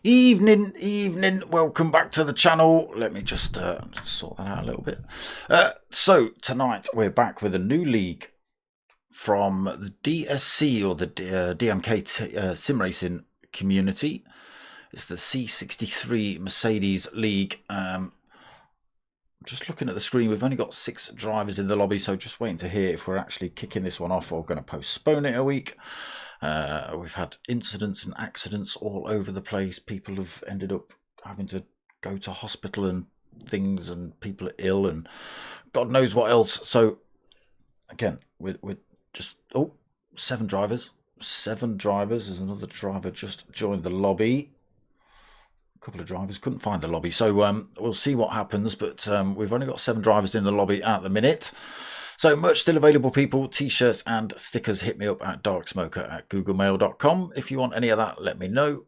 Evening, welcome back to the channel. Let me just sort that out a little bit. So tonight we're back with a new league from the DSC or the DMK sim racing community. It's the C63 Mercedes League. Just looking at the screen, we've only got 6 drivers in the lobby, so just waiting to hear if we're actually kicking this one off or going to postpone it a week. We've had incidents and accidents all over the place. People have ended up having to go to hospital and things, and people are ill and God knows what else. So again, we're just 7 drivers. There's another driver just joined the lobby. A couple of drivers couldn't find the lobby, so we'll see what happens. But we've only got 7 drivers in the lobby at the minute. So merch still available, people. T-shirts and stickers. Hit me up at darksmoker@googlemail.com. If you want any of that, let me know.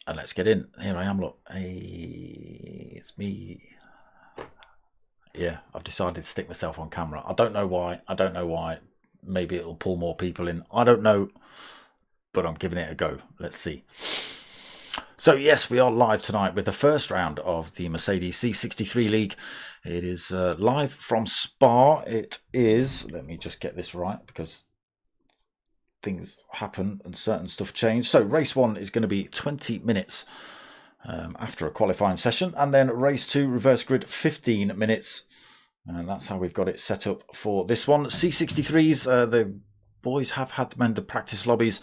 And let's get in. Here I am, look. Hey, it's me. Yeah, I've decided to stick myself on camera. I don't know why. Maybe it'll pull more people in. I don't know. But I'm giving it a go. Let's see. So yes, we are live tonight with the first round of the Mercedes C63 League. It is live from Spa. It is, let me just get this right because things happen and certain stuff change. So race 1 is going to be 20 minutes after a qualifying session, and then race 2 reverse grid 15 minutes, and that's how we've got it set up for this one. C63s, the boys have had them in the practice lobbies.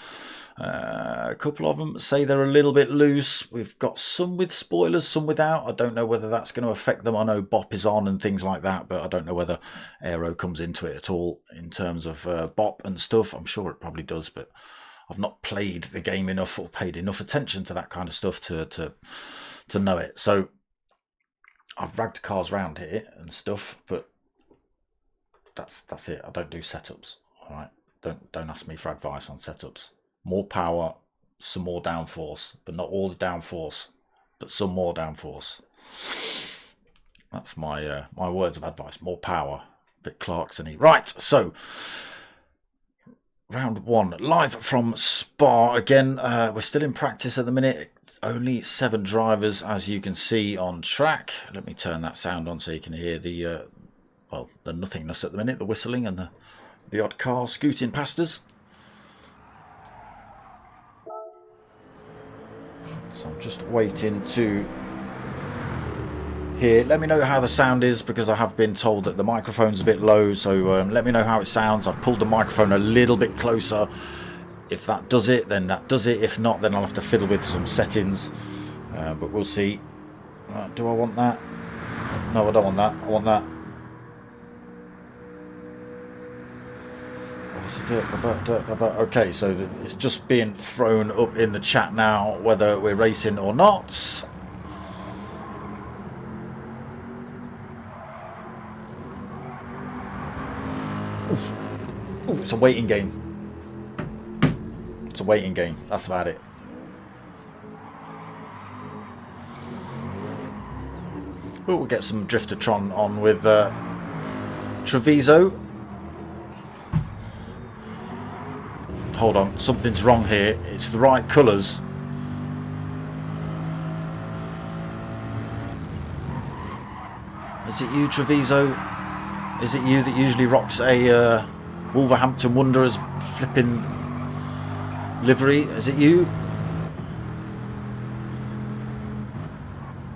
A couple of them say they're a little bit loose. We've got some with spoilers, some without. I don't know whether that's going to affect them. I know BOP is on and things like that, but I don't know whether aero comes into it at all in terms of BOP and stuff. I'm sure it probably does, but I've not played the game enough or paid enough attention to that kind of stuff to know it. So I've ragged cars around here and stuff, but that's it. I don't do setups. All right, don't ask me for advice on setups. More power, some more downforce, but not all the downforce, but some more downforce. That's my my words of advice. More power, a bit Clarkson-y. Right, so round 1, live from Spa again. We're still in practice at the minute. It's only 7 drivers, as you can see, on track. Let me turn that sound on so you can hear the well, the nothingness at the minute, the whistling and the odd car scooting past us. So I'm just waiting to hear. Let me know how the sound is, because I have been told that the microphone's a bit low. So let me know how it sounds. I've pulled the microphone a little bit closer. If that does it, then that does it. If not, then I'll have to fiddle with some settings. But we'll see. Do I want that? No, I don't want that. I want that. Okay, so it's just being thrown up in the chat now whether we're racing or not. Ooh, it's a waiting game. It's a waiting game. That's about it. We'll get some Driftertron on with Treviso. Hold on, something's wrong here. It's the right colours. Is it you, Treviso? Is it you that usually rocks a Wolverhampton Wanderers flipping livery? Is it you?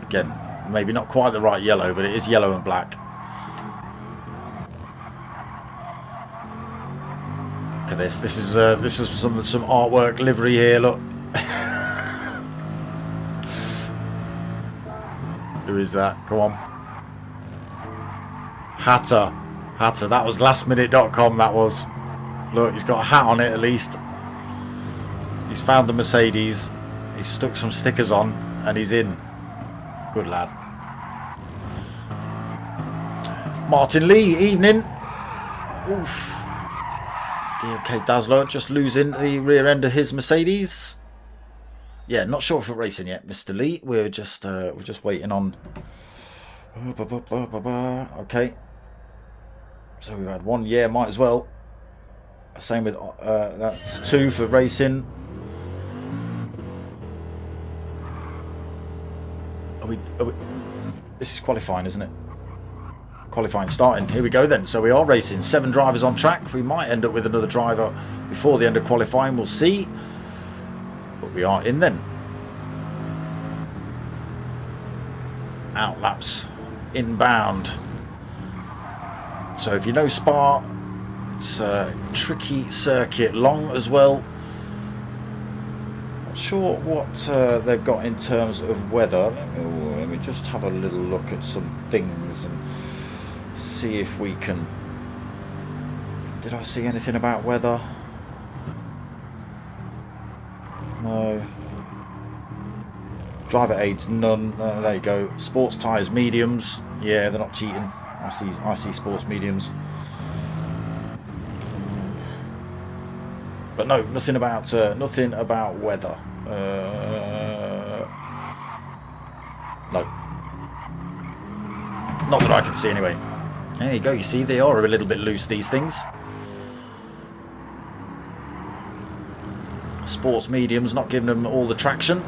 Again, maybe not quite the right yellow, but it is yellow and black. Look at this. This is some artwork livery here. Look. Who is that? Come on. Hatter. That was lastminute.com. That was. Look, he's got a hat on it at least. He's found the Mercedes. He's stuck some stickers on and he's in. Good lad. Martin Lee, evening. Oof. DMK Dazzler just losing the rear end of his Mercedes. Yeah, not sure if we're racing yet, Mr. Lee. We're just waiting on. Okay. So we've had one. Yeah, might as well. Same with that's 2 for racing. Are we? This is qualifying, isn't it? Qualifying starting. Here we go then. So we are racing. 7 drivers on track. We might end up with another driver before the end of qualifying. We'll see. But we are in then. Out laps. Inbound. So if you know Spa, it's a tricky circuit. Long as well. Not sure what they've got in terms of weather. Let me just have a little look at some things and see if we can. Did I see anything about weather? No. Driver aids, none. There you go. Sports tyres, mediums. Yeah, they're not cheating. I see sports mediums. But no, nothing about weather. No. Not that I can see anyway. There you go, you see, they are a little bit loose, these things. Sports mediums not giving them all the traction.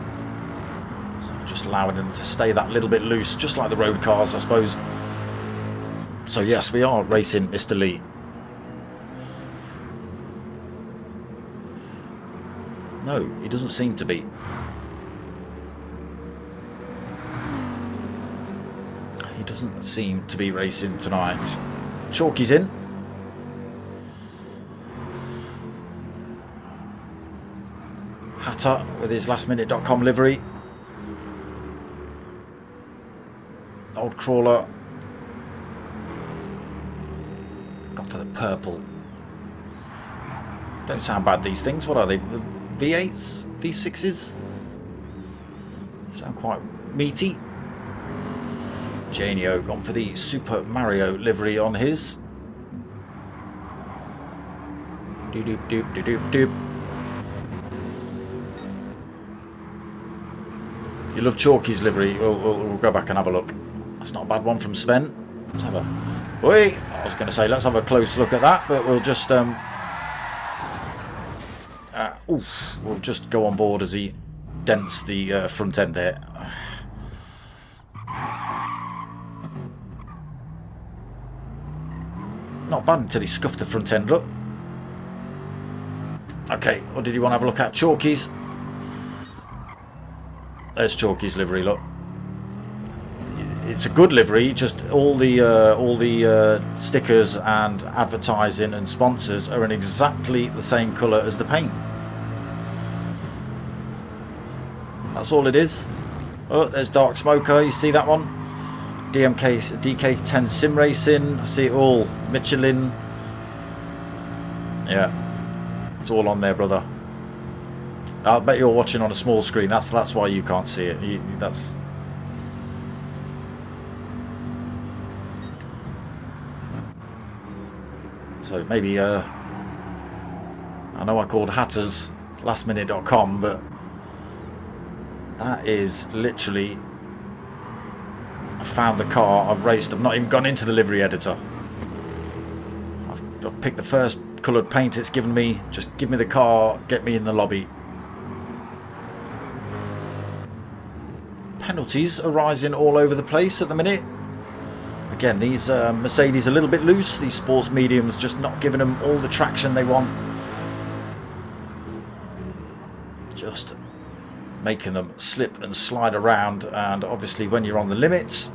So just allowing them to stay that little bit loose, just like the road cars, I suppose. So yes, we are racing Mr. Lee. No, he doesn't seem to be. He doesn't seem to be racing tonight. Chalky's in. Hatter with his lastminute.com livery. Old Crawler. Gone for the purple. Don't sound bad, these things. What are they? V8s? V6s? Sound quite meaty. Janio gone for the Super Mario livery on his. Doop doop doop doop doop. You love Chalky's livery. We'll go back and have a look. That's not a bad one from Sven. Let's have a. Wait, I was going to say let's have a close look at that, but we'll just we'll just go on board as he dents the front end there. Not bad until he scuffed the front end, look. Okay, or did you want to have a look at Chalky's? There's Chalky's livery, look. It's a good livery, just all the stickers and advertising and sponsors are in exactly the same colour as the paint. That's all it is. Oh, there's Dark Smoker, you see that one? DK10 Sim Racing, I see it all. Michelin. Yeah, it's all on there, brother. I bet you're watching on a small screen. That's why you can't see it. That's. So maybe I know I called Hatters lastminute.com, but that is literally. I found the car, I've raced, I've not even gone into the livery editor. I've picked the first coloured paint it's given me. Just give me the car, get me in the lobby. Penalties are rising all over the place at the minute. Again, these Mercedes a little bit loose. These sports mediums just not giving them all the traction they want. Just making them slip and slide around, and obviously when you're on the limits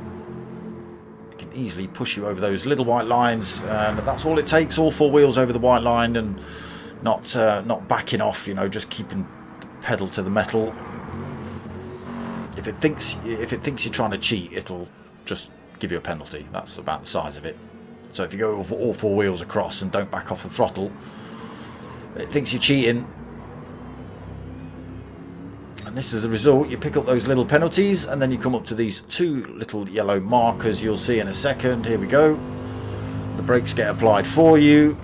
it can easily push you over those little white lines, and that's all it takes. All 4 wheels over the white line and not backing off, you know, just keeping the pedal to the metal. If it thinks you're trying to cheat, it'll just give you a penalty. That's about the size of it. So if you go all four wheels across and don't back off the throttle, it thinks you're cheating. And this is the result. You pick up those little penalties, and then you come up to these two little yellow markers you'll see in a second. Here we go. The brakes get applied for you.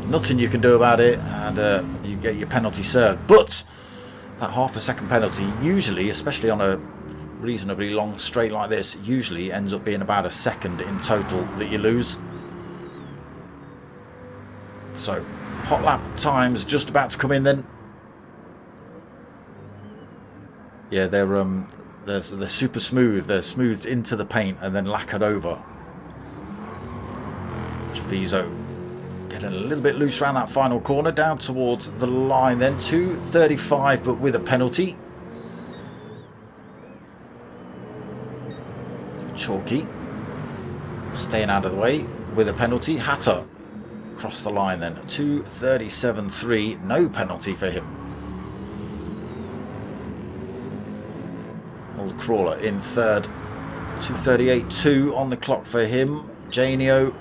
Nothing you can do about it, and you get your penalty served. But that half a second penalty, usually, especially on a reasonably long straight like this, usually ends up being about a second in total that you lose. So hot lap time's just about to come in then. Yeah, they're super smooth. They're smoothed into the paint and then lacquered over. Treviso getting a little bit loose around that final corner, down towards the line then. 2:35, but with a penalty. Chalky staying out of the way with a penalty. Hatter across the line then. 2:37.3, no penalty for him. Old Crawler in third. 2:38.2 on the clock for him. Janio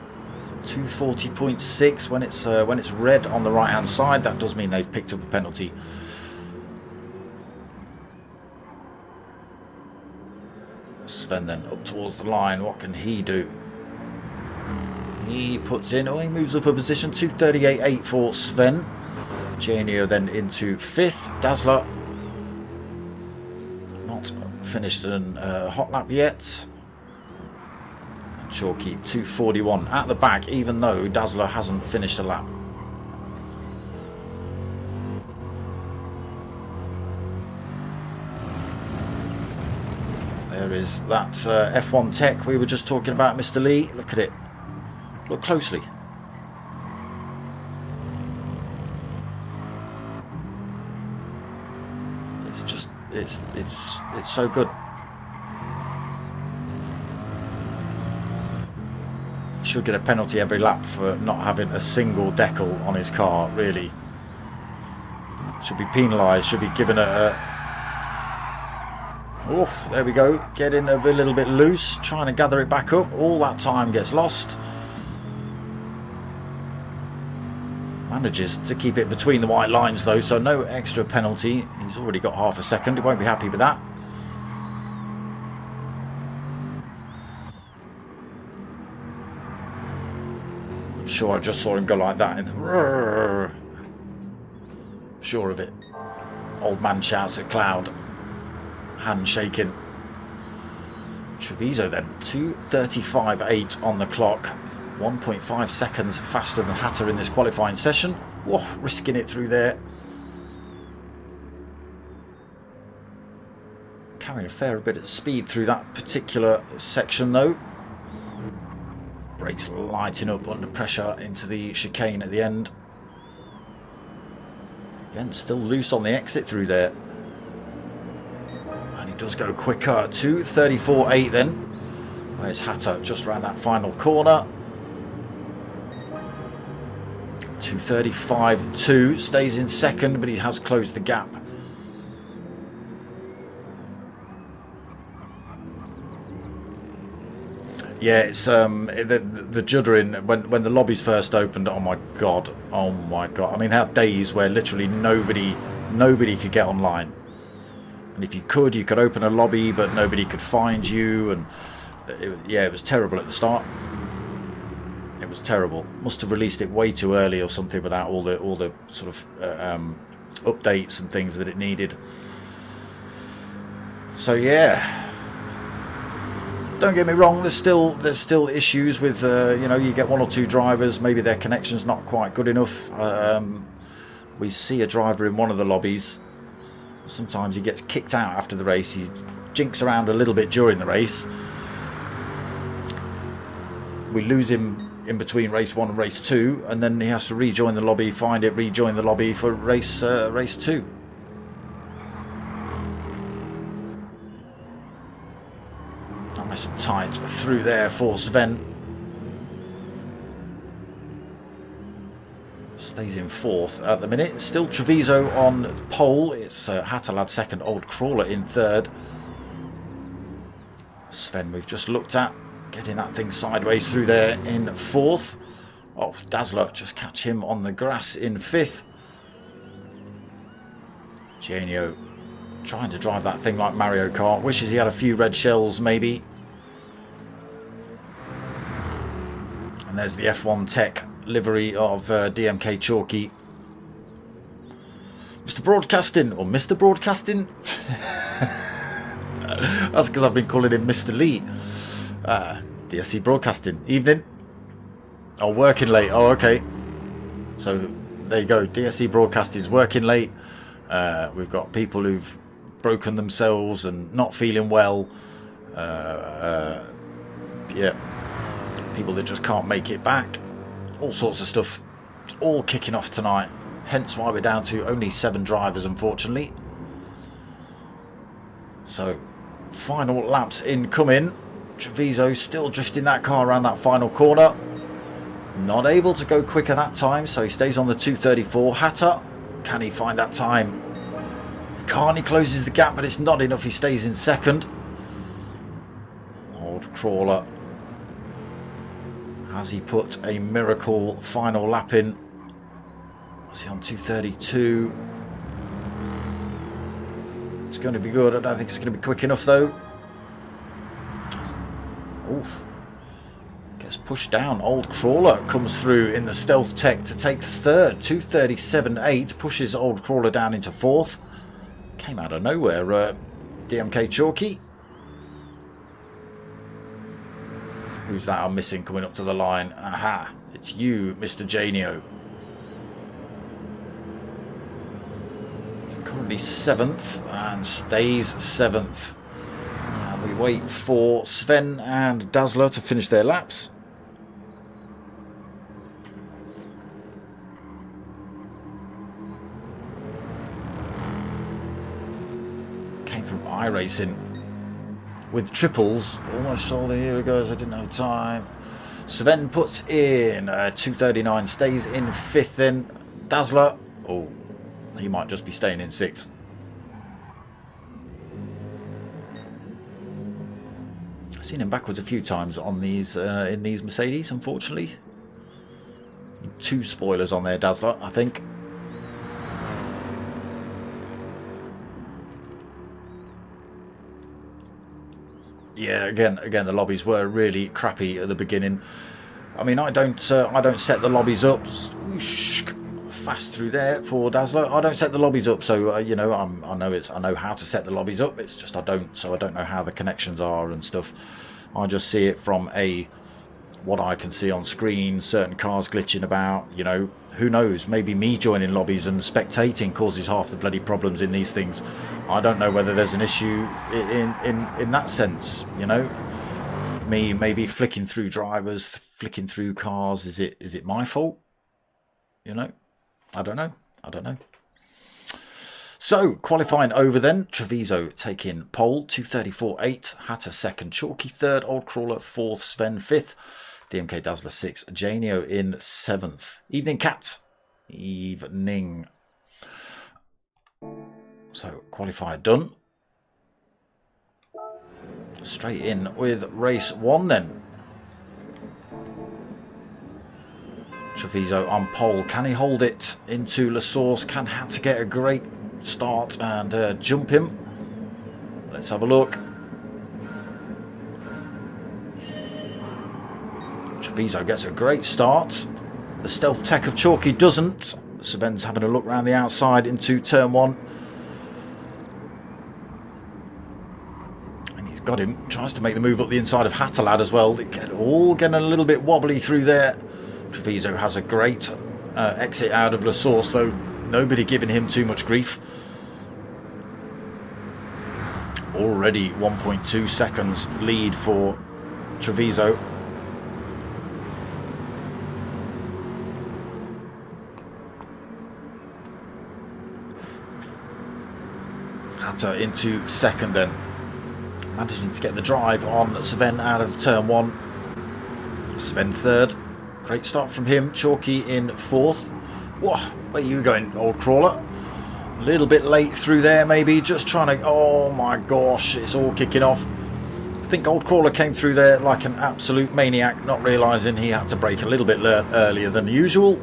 2:40.6 when it's red on the right hand side. That does mean they've picked up a penalty. Sven then up towards the line. What can he do? He puts in, he moves up a position. 2:38.8 for Sven. Janio then into fifth. Dazzler not finished a hot lap yet. Chalky 2:41 at the back, even though Dazzler hasn't finished a lap. There is that F1 tech we were just talking about, Mr. Lee. Look at it. Look closely. It's just, it's so good. He should get a penalty every lap for not having a single decal on his car, really. Should be penalised, should be given oh, there we go, getting a little bit loose, trying to gather it back up. All that time gets lost. Manages to keep it between the white lines though, so no extra penalty. He's already got half a second, he won't be happy with that. I'm sure I just saw him go like that. Sure of it. Old man shouts at Cloud. Hand shaking. Treviso then 2:35.8 on the clock, 1.5 seconds faster than Hatter in this qualifying session. Whoa, risking it through there. Carrying a fair bit of speed through that particular section though. Brakes lighting up under pressure into the chicane at the end. Again, still loose on the exit through there. Does go quicker. 2:34.8 then. Where's Hatter? Just around that final corner. 2:35.2. Stays in second, but he has closed the gap. Yeah, it's the juddering when the lobbies first opened. Oh my god! Oh my god! I mean, had days where literally nobody could get online. And if you could open a lobby, but nobody could find you, and yeah, it was terrible at the start. It was terrible. Must have released it way too early or something without all the sort of updates and things that it needed. So yeah, don't get me wrong. There's still issues with you know, you get one or two drivers, maybe their connection's not quite good enough. We see a driver in one of the lobbies. Sometimes he gets kicked out after the race. He jinks around a little bit during the race. We lose him in between race 1 and race 2, and then he has to rejoin the lobby, find it, rejoin the lobby for race 2. Nice and tight through there for Sven. stays in fourth at the minute. Still Treviso on pole. It's Hatterlad second, Old Crawler in third. Sven we've just looked at, getting that thing sideways through there in fourth. Oh, Dazzler, just catch him on the grass in fifth. Genio trying to drive that thing like Mario Kart. Wishes he had a few red shells maybe. And there's the F1 Tech livery of DMK Chalky. Mr. Broadcasting, or Mr. Broadcasting? That's because I've been calling him Mr. Lee. DSC Broadcasting. Evening. Oh, working late. Oh, okay. So, there you go. DSC Broadcasting's working late. We've got people who've broken themselves and not feeling well. Yeah. People that just can't make it back. All sorts of stuff. It's all kicking off tonight. Hence why we're down to only 7 drivers, unfortunately. So, final laps incoming. Treviso still drifting that car around that final corner. Not able to go quicker that time, so he stays on the 234. Hatter, can he find that time? Carney closes the gap, but it's not enough. He stays in second. Old Crawler. Has he put a miracle final lap in? Was he on 232? It's going to be good. I don't think it's going to be quick enough though. Oof. Gets pushed down. Old Crawler comes through in the Stealth Tech to take third. 237.8 pushes Old Crawler down into fourth. Came out of nowhere, DMK Chalky. Who's that I'm missing coming up to the line? Aha, it's you, Mr. Janio. He's currently 7th and stays 7th. And we wait for Sven and Dazzler to finish their laps. Came from iRacing. With triples, almost sold it. Here it goes. I didn't have time. Sven puts in 239, stays in 5th. Then Dazzler, oh, he might just be staying in 6th. I've seen him backwards a few times on these in these Mercedes. Unfortunately, 2 spoilers on there, Dazzler, I think. Yeah, again, the lobbies were really crappy at the beginning. I mean, I don't set the lobbies up. Fast through there for Dazzler. I don't set the lobbies up, so you know, I know how to set the lobbies up. It's just I don't know how the connections are and stuff. I just see it from what I can see on screen. Certain cars glitching about. You know, who knows? Maybe me joining lobbies and spectating causes half the bloody problems in these things. I don't know whether there's an issue in that sense, you know. Me maybe flicking through drivers, flicking through cars. Is it my fault? You know, I don't know. So qualifying over then, Treviso taking pole, 234.8, Hatter second, Chalky third, Old Crawler fourth, Sven fifth, DMK Dazzler 6, Janio in 7th. Evening, Cat. Evening. So, qualifier done. Straight in with race 1 then. Treviso on pole. Can he hold it into La Source? Can Hatter get a great start and jump him? Let's have a look. Treviso gets a great start. The Stealth Tech of Chalky doesn't. Sven's having a look around the outside into turn 1. And he's got him. Tries to make the move up the inside of Hatterlad as well. All getting a little bit wobbly through there. Treviso has a great exit out of La Source, though. Nobody giving him too much grief. Already 1.2 seconds lead for Treviso. Hatter into second then. Managing to get the drive on Sven out of turn 1. Sven third. Great start from him. Chalky in 4th. Whoa, where are you going, old crawler? A little bit late through there, maybe. Just trying to... Oh my gosh, it's all kicking off. I think old crawler came through there like an absolute maniac, not realising he had to brake a little bit earlier than usual.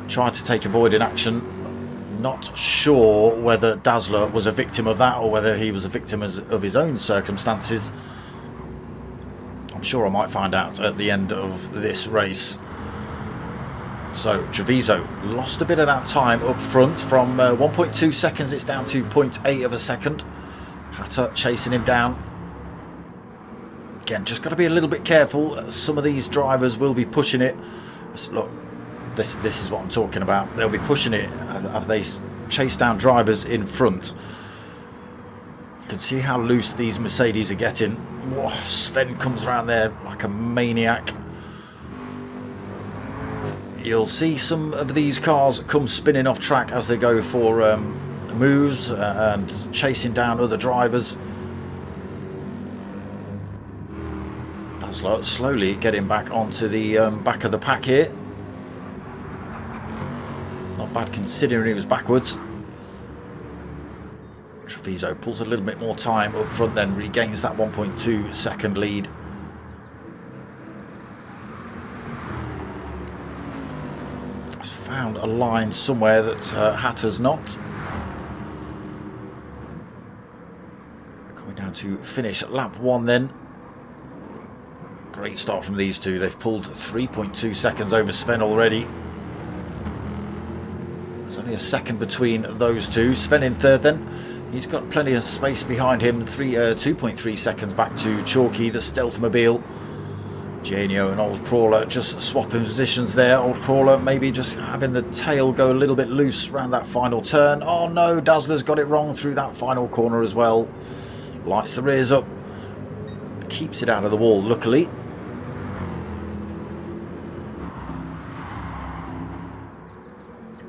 Tried to take avoiding action. Not sure whether Dazzler was a victim of that or whether he was a victim of his own circumstances. I'm sure I might find out at the end of this race. So Treviso lost a bit of that time up front. From 1.2 seconds it's down to 0.8 of a second. Hatter chasing him down. Again, just got to be a little bit careful. Some of these drivers will be pushing it. Look, this is what I'm talking about. They'll be pushing it as they chase down drivers in front. You can see how loose these Mercedes are getting. Whoa, Sven comes around there like a maniac. You'll see some of these cars come spinning off track as they go for moves and chasing down other drivers. That's slowly getting back onto the back of the pack here. Not bad considering he was backwards. Treviso pulls a little bit more time up front, then regains that 1.2 second lead. He's found a line somewhere that Hatter's not. Coming down to finish at lap 1 then. Great start from these two. They've pulled 3.2 seconds over Sven already. There's only a second between those two. Sven in third then. He's got plenty of space behind him. 2.3 seconds back to Chalky, the Stealthmobile. Genio and Old Crawler just swapping positions there. Old Crawler maybe just having the tail go a little bit loose around that final turn. Oh no, Dazzler's got it wrong through that final corner as well. Lights the rears up. Keeps it out of the wall, luckily.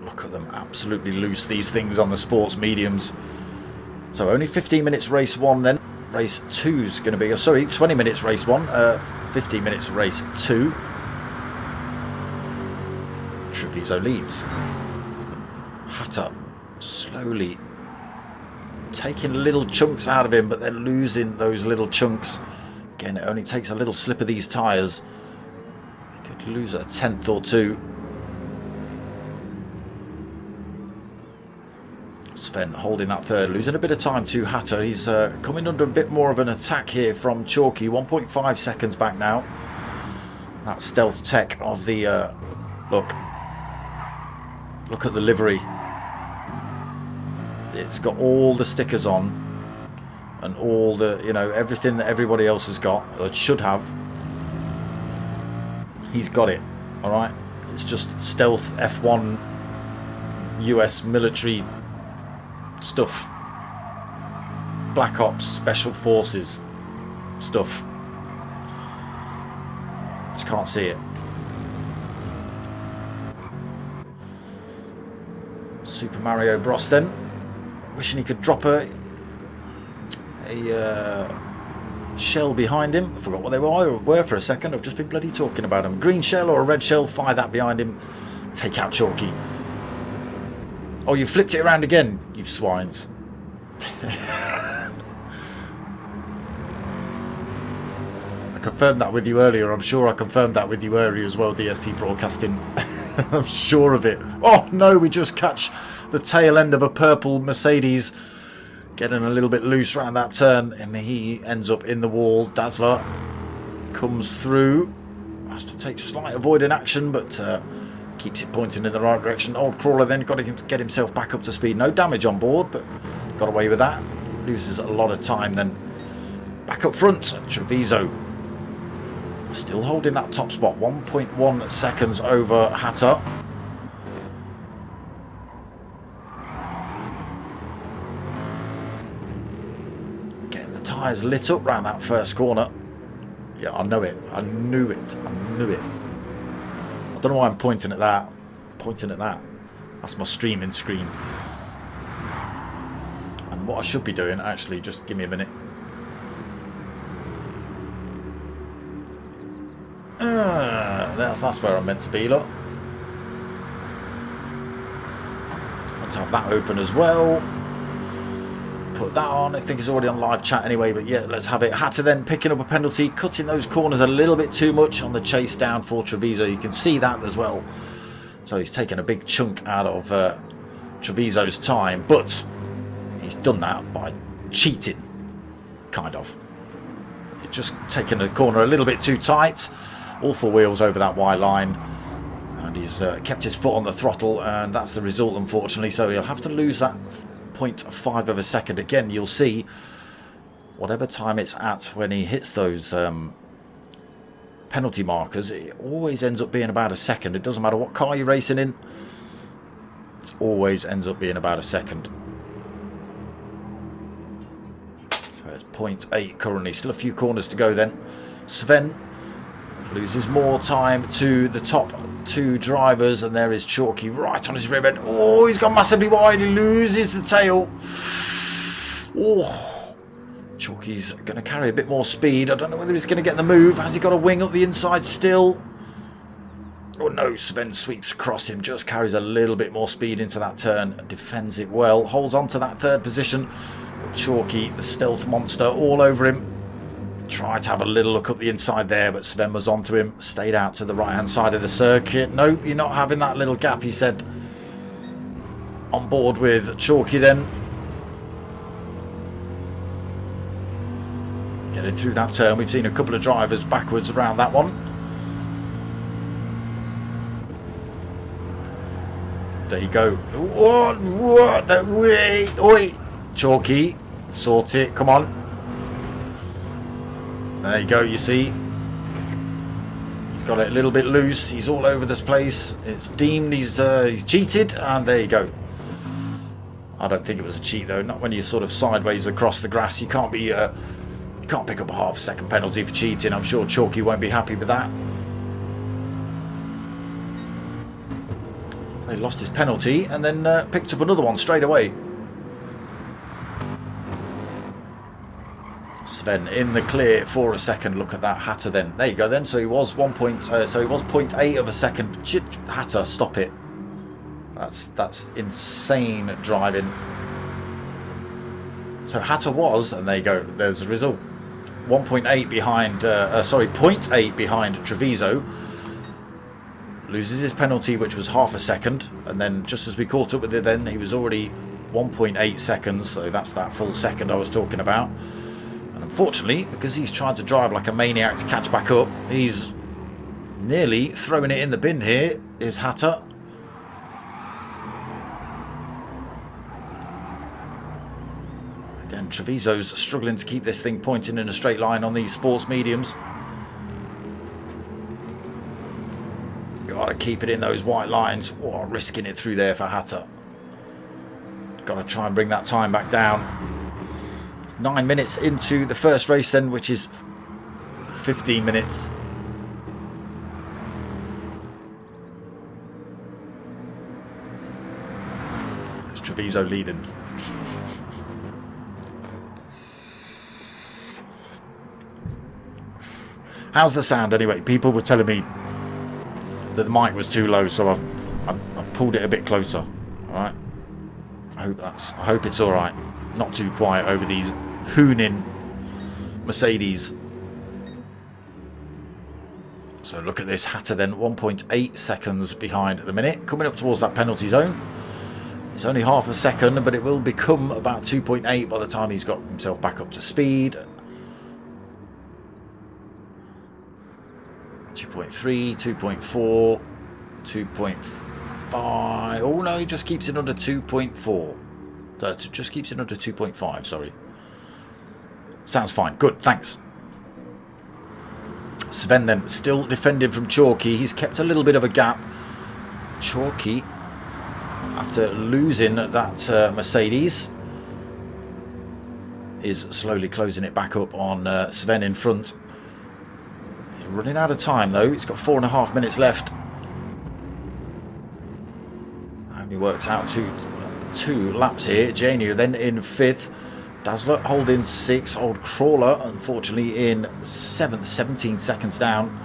Look at them absolutely loose, these things on the sports mediums. So only 15 minutes race 1 then. Race 2 is going to be, sorry, 20 minutes race 1, 15 minutes race 2. Treviso leads. Hatter slowly taking little chunks out of him, but they're losing those little chunks. Again, it only takes a little slip of these tyres. You could lose a tenth or two. Sven holding that third, losing a bit of time to Hatter. He's coming under a bit more of an attack here from Chalky. 1.5 seconds back now. That stealth tech of the look at the livery. It's got all the stickers on and all the, you know, everything that everybody else has got, or should have. He's got it. All right, it's just stealth F1 US military stuff, Black Ops Special Forces stuff. Just can't see it. Super Mario Bros then, wishing he could drop a shell behind him. I forgot what they were for a second. I've just been bloody talking about them. Green shell or a red shell, fire that behind him, take out Chalky. Oh, you flipped it around again, you swines. I confirmed that with you earlier. I'm sure I confirmed that with you earlier as well, DSC Broadcasting. I'm sure of it. Oh no, we just catch the tail end of a purple Mercedes getting a little bit loose around that turn, and he ends up in the wall. Dazzler comes through. Has to take slight avoiding action, but keeps it pointing in the right direction. Old Crawler then got to get himself back up to speed. No damage on board, but got away with that. Loses a lot of time then. Back up front, Treviso still holding that top spot. 1.1 seconds over Hatter. Getting the tyres lit up round that first corner. Yeah, I know it. I knew it. I knew it. I don't know why I'm pointing at that. Pointing at that. That's my streaming screen. And what I should be doing, actually, just give me a minute. That's where I'm meant to be, look. Let's have that open as well. Put that on. I think it's already on live chat anyway, but yeah, let's have it. Hatter then picking up a penalty, cutting those corners a little bit too much on the chase down for Treviso. You can see that as well. So he's taken a big chunk out of Treviso's time, but he's done that by cheating, kind of. He's just taken the corner a little bit too tight. All four wheels over that wide line. And he's kept his foot on the throttle, and that's the result, unfortunately. So he'll have to lose that 0.5 of a second. Again, you'll see whatever time it's at when he hits those penalty markers, it always ends up being about a second. It doesn't matter what car you're racing in, it always ends up being about a second. So it's 0.8 currently. Still a few corners to go then. Sven loses more time to the top two drivers, and there is Chalky right on his ribbon. Oh, he's gone massively wide. He loses the tail. Oh, Chalky's going to carry a bit more speed. I don't know whether he's going to get the move. Has he got a wing up the inside still? Oh no, Sven sweeps across him, just carries a little bit more speed into that turn, defends it well, holds on to that third position. But Chalky, the stealth monster, all over him. Tried to have a little look up the inside there, but Sven was onto him. Stayed out to the right-hand side of the circuit. Nope, you're not having that little gap, he said. On board with Chalky then. Getting through that turn. We've seen a couple of drivers backwards around that one. There you go. What? Oi! Chalky, sort it. Come on. There you go, you see. He's got it a little bit loose. He's all over this place. It's deemed he's cheated, and there you go. I don't think it was a cheat though. Not when you're sort of sideways across the grass. You can't be you can't pick up a half-second penalty for cheating. I'm sure Chalky won't be happy with that. He lost his penalty and then picked up another one straight away. Sven in the clear for a second. Look at that. Hatter then. There you go then. So he was 0.8 of a second. Hatter, stop it. That's insane driving. So Hatter was, and there you go. There's the result. 1.8 behind. 0.8 behind Treviso. Loses his penalty, which was half a second, and then just as we caught up with it, then he was already 1.8 seconds. So that's that full second I was talking about. And unfortunately, because he's trying to drive like a maniac to catch back up, he's nearly throwing it in the bin here, is Hatter. Again, Treviso's struggling to keep this thing pointing in a straight line on these sports mediums. Got to keep it in those white lines. Oh, risking it through there for Hatter. Got to try and bring that time back down. 9 minutes into the first race then, which is 15 minutes. It's Treviso leading. How's the sound anyway? People were telling me that the mic was too low, so I've pulled it a bit closer. All right. I hope it's all right. Not too quiet over these hooning Mercedes. So look at this. Hatter then 1.8 seconds behind at the minute, coming up towards that penalty zone. It's only half a second, but it will become about 2.8 by the time he's got himself back up to speed. 2.3, 2.4, 2.5. Oh no, he just keeps it under 2.4. Just keeps it under 2.5, sorry. Sounds fine. Good, thanks. Sven then still defending from Chalky. He's kept a little bit of a gap. Chalky, after losing that Mercedes, is slowly closing it back up on Sven in front. He's running out of time though. He's got 4.5 minutes left. Only works out two laps here. Janio then in 5th. Dazzler holding 6th. Old Crawler unfortunately in 7th, 17 seconds down.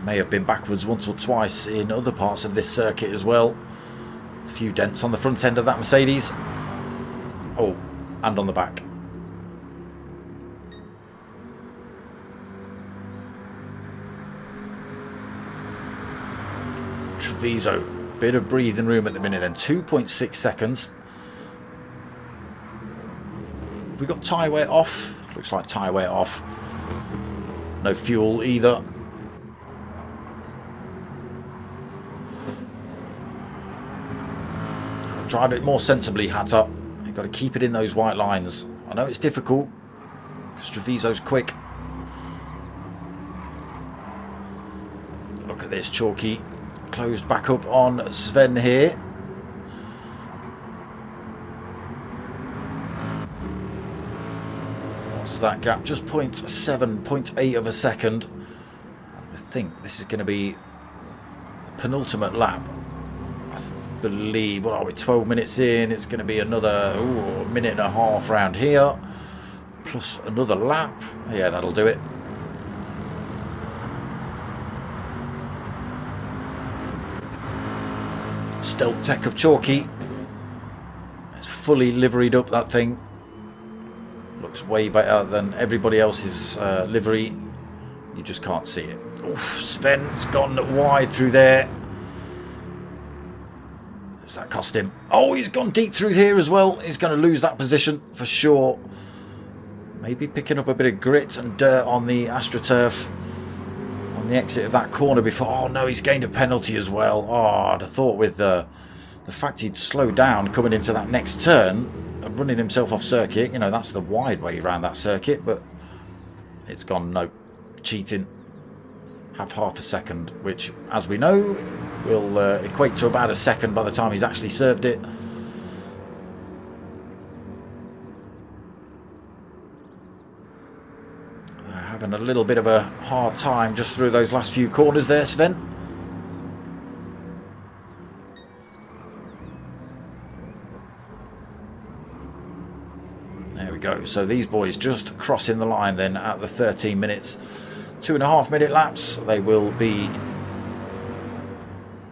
May have been backwards once or twice in other parts of this circuit as well. A few dents on the front end of that Mercedes. Oh, and on the back. Treviso, bit of breathing room at the minute then. 2.6 seconds. Have we got tyre wear off? Looks like tyre wear off. No fuel either. Drive it more sensibly, Hatter. You've got to keep it in those white lines. I know it's difficult because Treviso's quick. Look at this, Chalky. Closed back up on Sven here. What's that gap? Just 0.7, 0.8 of a second. I think this is going to be the penultimate lap. I believe, what are we, 12 minutes in? It's going to be another minute and a half round here. Plus another lap. Yeah, that'll do it. Stealth tech of Chalky. It's fully liveried up, that thing. Looks way better than everybody else's livery. You just can't see it. Oof, Sven's gone wide through there. Does that cost him? Oh, he's gone deep through here as well. He's going to lose that position for sure. Maybe picking up a bit of grit and dirt on the AstroTurf on the exit of that corner before. Oh no, he's gained a penalty as well. Oh, I'd have thought with the fact he'd slowed down coming into that next turn and running himself off circuit, you know, that's the wide way around that circuit, but it's gone, no, cheating. Have half a second, which, as we know, will equate to about a second by the time he's actually served it. Having a little bit of a hard time just through those last few corners there, Sven. There we go. So these boys just crossing the line then at the 13 minutes. 2.5 minute laps. They will be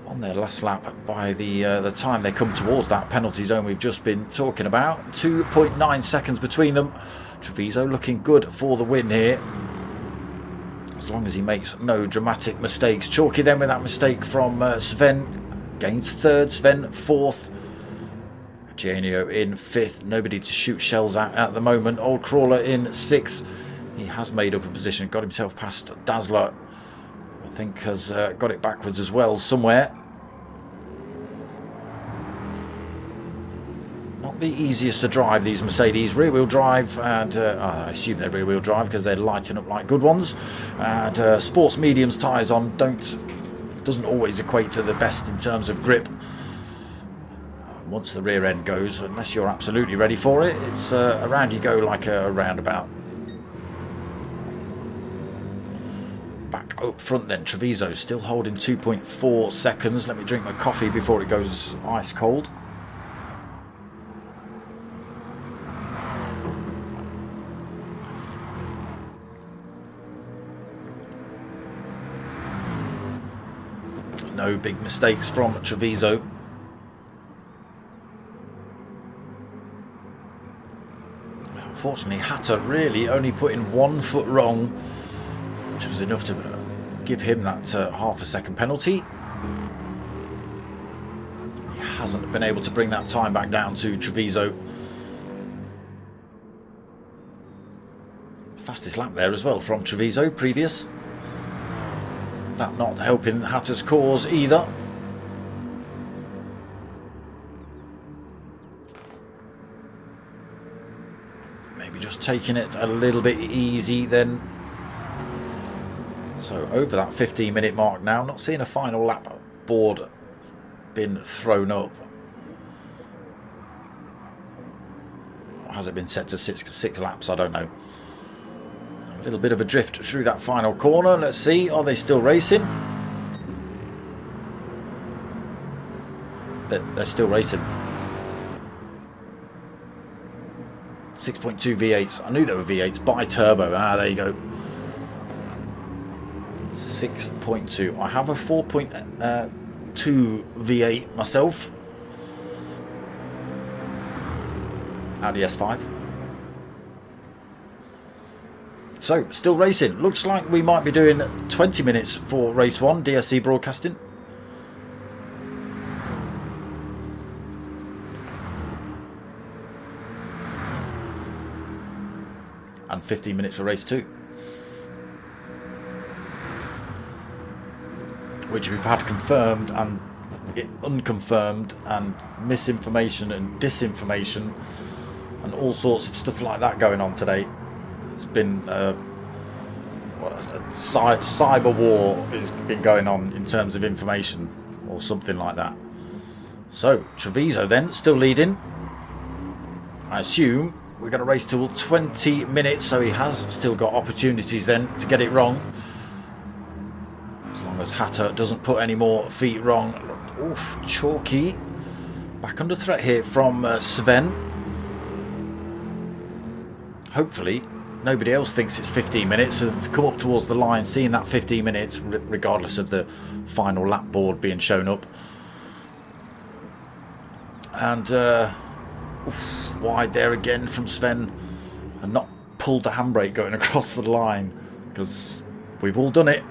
on their last lap by the time they come towards that penalty zone we've just been talking about. 2.9 seconds between them. Treviso looking good for the win here, as long as he makes no dramatic mistakes. Chalky then with that mistake from Sven. Gains third, Sven fourth. Genio in fifth. Nobody to shoot shells at the moment. Old Crawler in sixth. He has made up a position, got himself past Dazzler. I think has got it backwards as well somewhere. Not the easiest to drive, these Mercedes. Rear-wheel drive, and I assume they're rear-wheel drive because they're lighting up like good ones. And sports mediums tyres on doesn't always equate to the best in terms of grip. Once the rear end goes, unless you're absolutely ready for it, it's around you go like a roundabout. Back up front then, Treviso still holding 2.4 seconds. Let me drink my coffee before it goes ice cold. No big mistakes from Treviso. Unfortunately, Hatter really only putting 1 foot wrong, which was enough to give him that half a second penalty. He hasn't been able to bring that time back down to Treviso. Fastest lap there as well from Treviso previous. That not helping Hatter's cause either. Maybe just taking it a little bit easy then. So over that 15-minute mark now. Not seeing a final lap board been thrown up. Or has it been set to six laps? I don't know. A little bit of a drift through that final corner. Let's see, are they still racing? They're still racing. 6.2 V8s. I knew they were V8s. Bi-turbo. Ah, there you go. 6.2. I have a 4.2 V8 myself. Audi S5. So, still racing. Looks like we might be doing 20 minutes for race 1, DSC broadcasting. And 15 minutes for race 2. Which we've had confirmed and unconfirmed and misinformation and disinformation and all sorts of stuff like that going on today. It's been cyber war has been going on in terms of information or something like that. So Treviso then still leading. I assume we're going to race till 20 minutes, so he has still got opportunities then to get it wrong. As long as Hatter doesn't put any more feet wrong. Oof, chalky. Back under threat here from Sven. Hopefully nobody else thinks it's 15 minutes and to come up towards the line, seeing that 15 minutes regardless of the final lap board being shown up. And wide there again from Sven, and not pulled the handbrake going across the line, because we've all done it.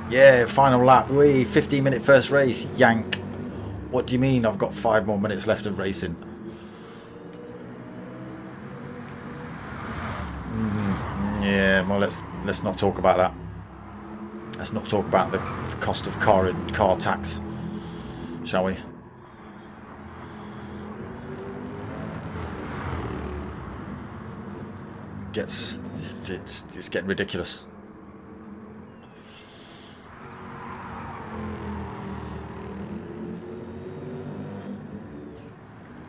Yeah, final lap. Wee, 15-minute first race. Yank. What do you mean I've got 5 more minutes left of racing? Yeah, well, let's not talk about that. Let's not talk about the cost of car tax, shall we? It's getting ridiculous.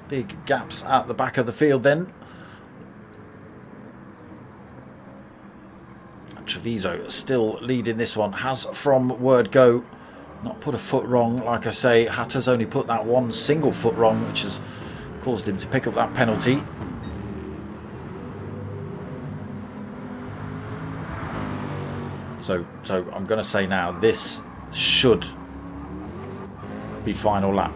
Big gaps at the back of the field then. And Treviso still leading this one. Has from word go not put a foot wrong. Like I say, Hatter's only put that one single foot wrong, which has caused him to pick up that penalty. So I'm going to say now, this should be final lap.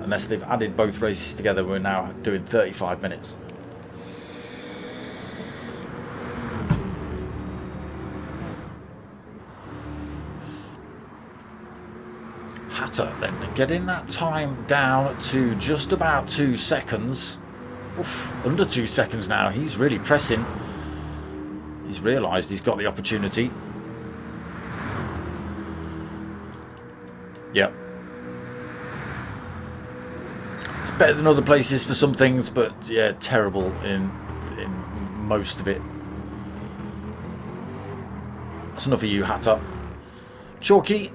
Unless they've added both races together, we're now doing 35 minutes. Hatter then getting that time down to just about 2 seconds. Oof, under 2 seconds now. He's really pressing. He's realised he's got the opportunity. Yep. It's better than other places for some things, but yeah, terrible in most of it. That's enough of you, Hatter. Chalky.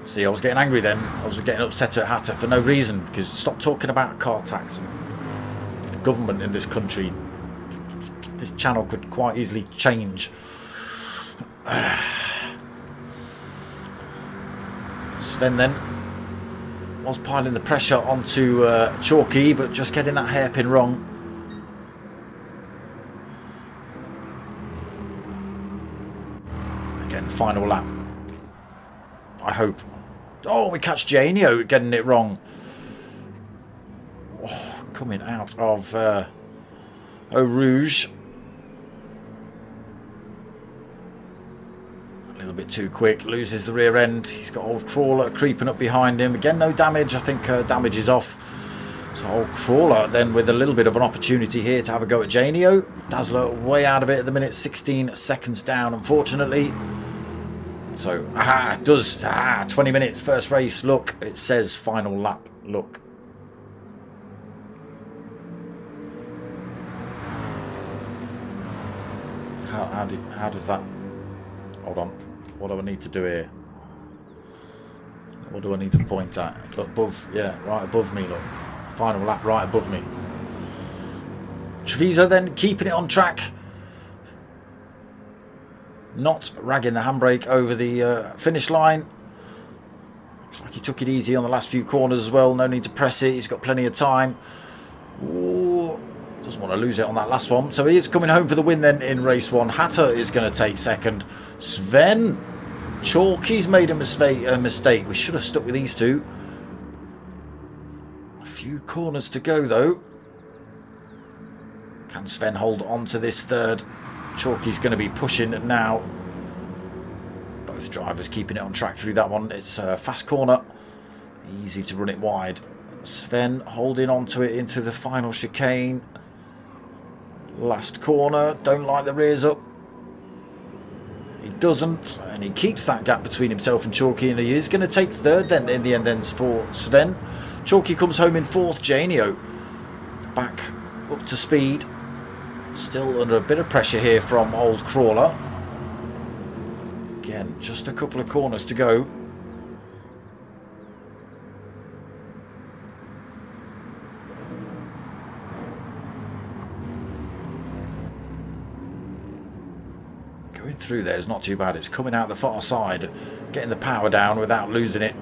See, I was getting angry then. I was getting upset at Hatter for no reason, because stop talking about car tax and the government in this country. This channel could quite easily change. Sven then was piling the pressure onto Chalky, but just getting that hairpin wrong. Again, final lap. I hope. Oh, we catch Janio getting it wrong. Oh, coming out of Eau Rouge. A little bit too quick, loses the rear end. He's got old Crawler creeping up behind him. Again, no damage. I think damage is off. So old Crawler then with a little bit of an opportunity here to have a go at Janio. Dazzler way out of it at the minute, 16 seconds down, unfortunately. So, 20 minutes, first race. Look, it says final lap. Look. How does that... Hold on. What do I need to do here? What do I need to point at? Above, yeah, right above me, look. Final lap right above me. Treviso then keeping it on track. Not ragging the handbrake over the finish line. Looks like he took it easy on the last few corners as well. No need to press it. He's got plenty of time. Ooh, doesn't want to lose it on that last one. So he is coming home for the win then in race 1. Hatter is going to take second. Sven. Chalky's made a mistake. We should have stuck with these two. A few corners to go though. Can Sven hold on to this third? Chalky's going to be pushing now. Both drivers keeping it on track through that one. It's a fast corner. Easy to run it wide. Sven holding on to it into the final chicane. Last corner. Don't like the rears up. He doesn't, and he keeps that gap between himself and Chalky, and he is going to take third then in the end ends for Sven. Chalky comes home in fourth. Janio back up to speed. Still under a bit of pressure here from Old Crawler. Again, just a couple of corners to go. Going through there is not too bad. It's coming out the far side, getting the power down without losing it.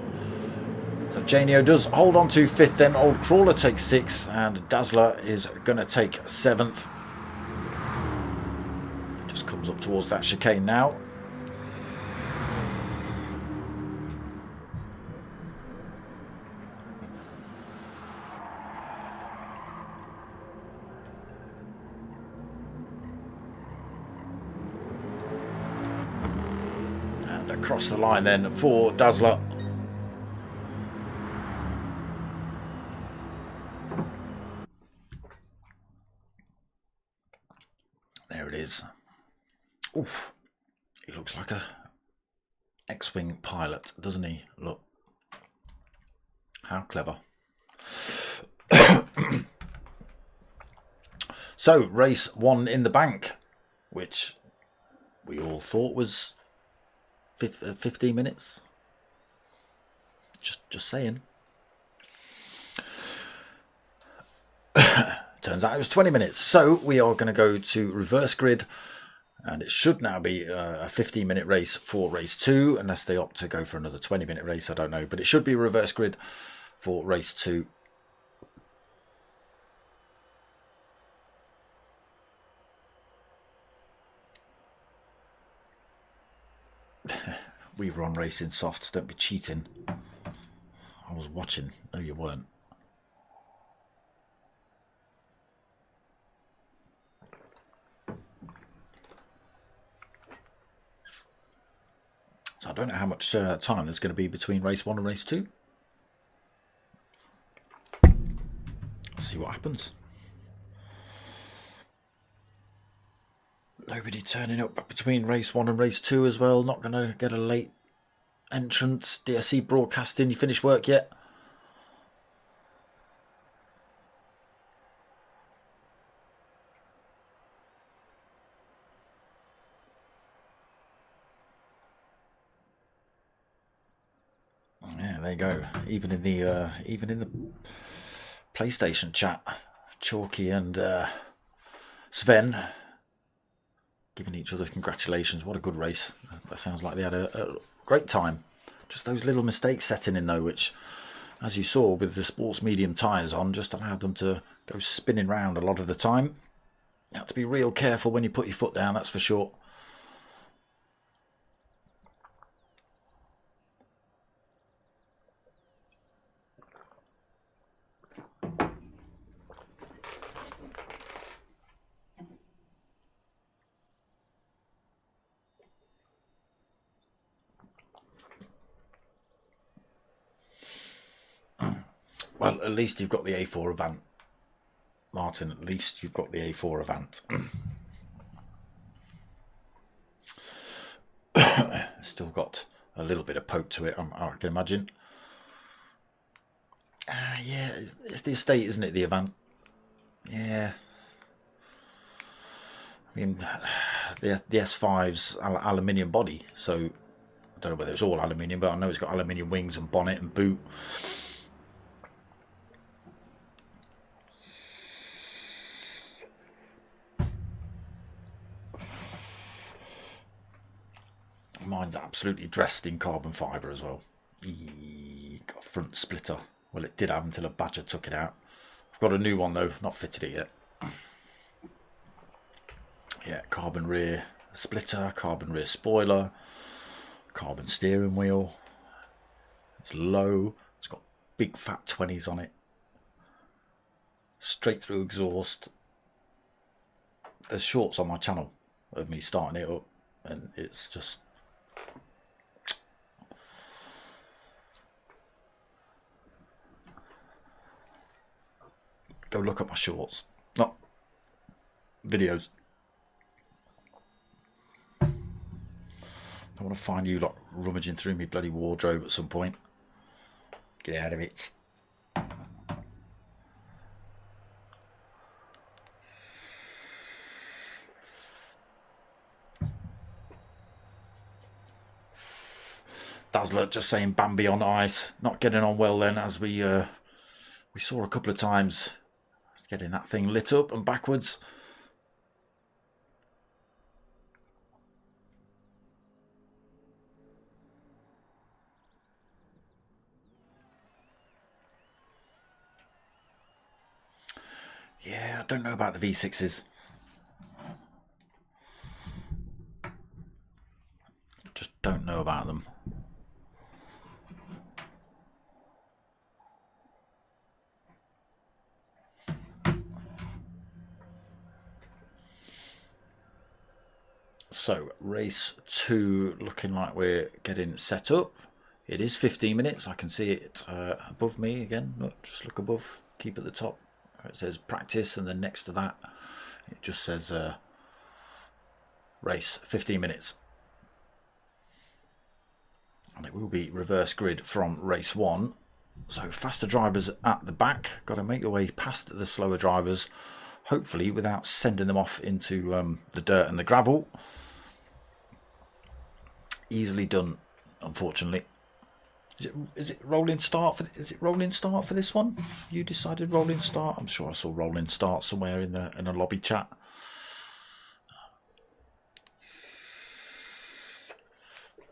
So Janio does hold on to fifth, then Old Crawler takes sixth, and Dazzler is going to take seventh. Just comes up towards that chicane now. Across the line then for Dazzler. There it is. Oof. He looks like a X-Wing pilot, doesn't he? Look. How clever. So, race one in the bank, which we all thought was 15 minutes. Just saying. Turns out it was 20 minutes. So we are going to go to reverse grid, and it should now be a 15-minute race for race 2, unless they opt to go for another 20-minute race. I don't know, but it should be reverse grid for race 2. We were on Racing Softs, don't be cheating. I was watching. No, you weren't. So I don't know how much time there's going to be between race 1 and race 2. Let's see what happens. Nobody turning up between race 1 and race 2 as well. Not going to get a late entrance. DSC Broadcasting, you finished work yet? Yeah, there you go. Even in the PlayStation chat, Chalky and Sven giving each other congratulations. What a good race. That sounds like they had a great time. Just those little mistakes setting in though, which, as you saw with the sports medium tyres on, just allowed them to go spinning round a lot of the time. You have to be real careful when you put your foot down, that's for sure. Well, at least you've got the A4 Avant. Martin, at least you've got the A4 Avant. Still got a little bit of poke to it, I can imagine. Yeah, it's the estate, isn't it, the Avant? Yeah. I mean, the S5's aluminium body, so I don't know whether it's all aluminium, but I know it's got aluminium wings and bonnet and boot. Mine's absolutely dressed in carbon fibre as well. Got a front splitter. Well, it did have until a badger took it out. I've got a new one though, not fitted it yet. Yeah, carbon rear splitter, carbon rear spoiler, carbon steering wheel. It's low. It's got big fat 20s on it. Straight through exhaust. there's shorts on my channel of me starting it up, and it's just go look at my shorts, not videos. I want to find you lot rummaging through me bloody wardrobe at some point. Get out of it. Dazzler just saying Bambi on ice. Not getting on well then, as we saw a couple of times. It's getting that thing lit up and backwards. Yeah, I don't know about the V6s. Just don't know about them. So, race 2 looking like we're getting set up. It is 15 minutes. I can see it above me again. No, just look above. Keep at the top. It says practice, and then next to that it just says race 15 minutes. And it will be reverse grid from race 1. So faster drivers at the back. Got to make your way past the slower drivers, hopefully without sending them off into the dirt and the gravel. Easily done, unfortunately. Is it rolling start for? Is it rolling start for this one? You decided rolling start. I'm sure I saw rolling start somewhere in a lobby chat.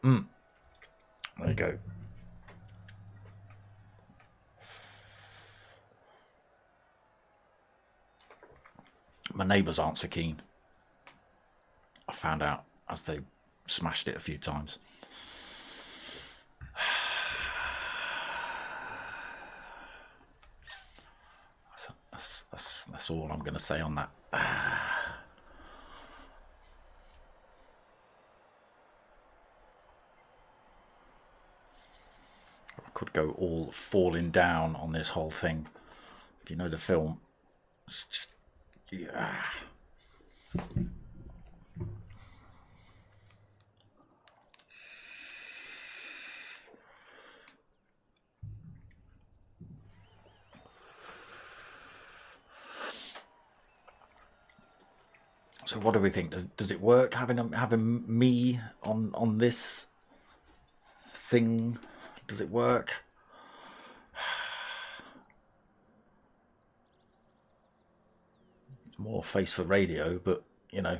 There you go. My neighbours aren't so keen. I found out as they smashed it a few times. That's all I'm going to say on that. I could go all falling down on this whole thing. If you know the film, it's just, yeah. So what do we think? Does it work having me on this thing? Does it work? More face for radio, but you know,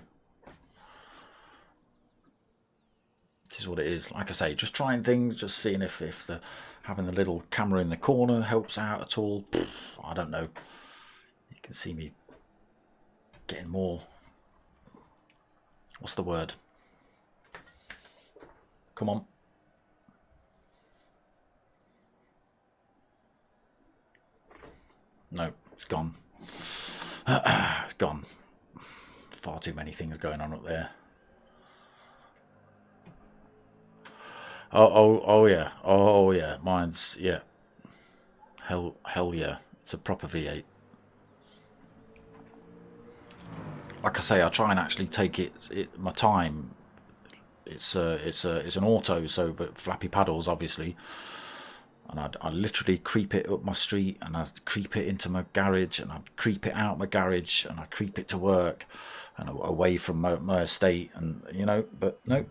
this is what it is. Like I say, just trying things, just seeing if the having the little camera in the corner helps out at all. I don't know. You can see me getting more. What's the word? Come on. No, it's gone. It's gone. Far too many things going on up there. Oh yeah. Oh yeah. Mine's, yeah. Hell yeah. It's a proper V8. Like I say, I try and actually take my time. It's an auto, so but flappy paddles obviously, and I literally creep it up my street, and I creep it into my garage, and I creep it out my garage, and I creep it to work, and away from my estate, and you know. But no,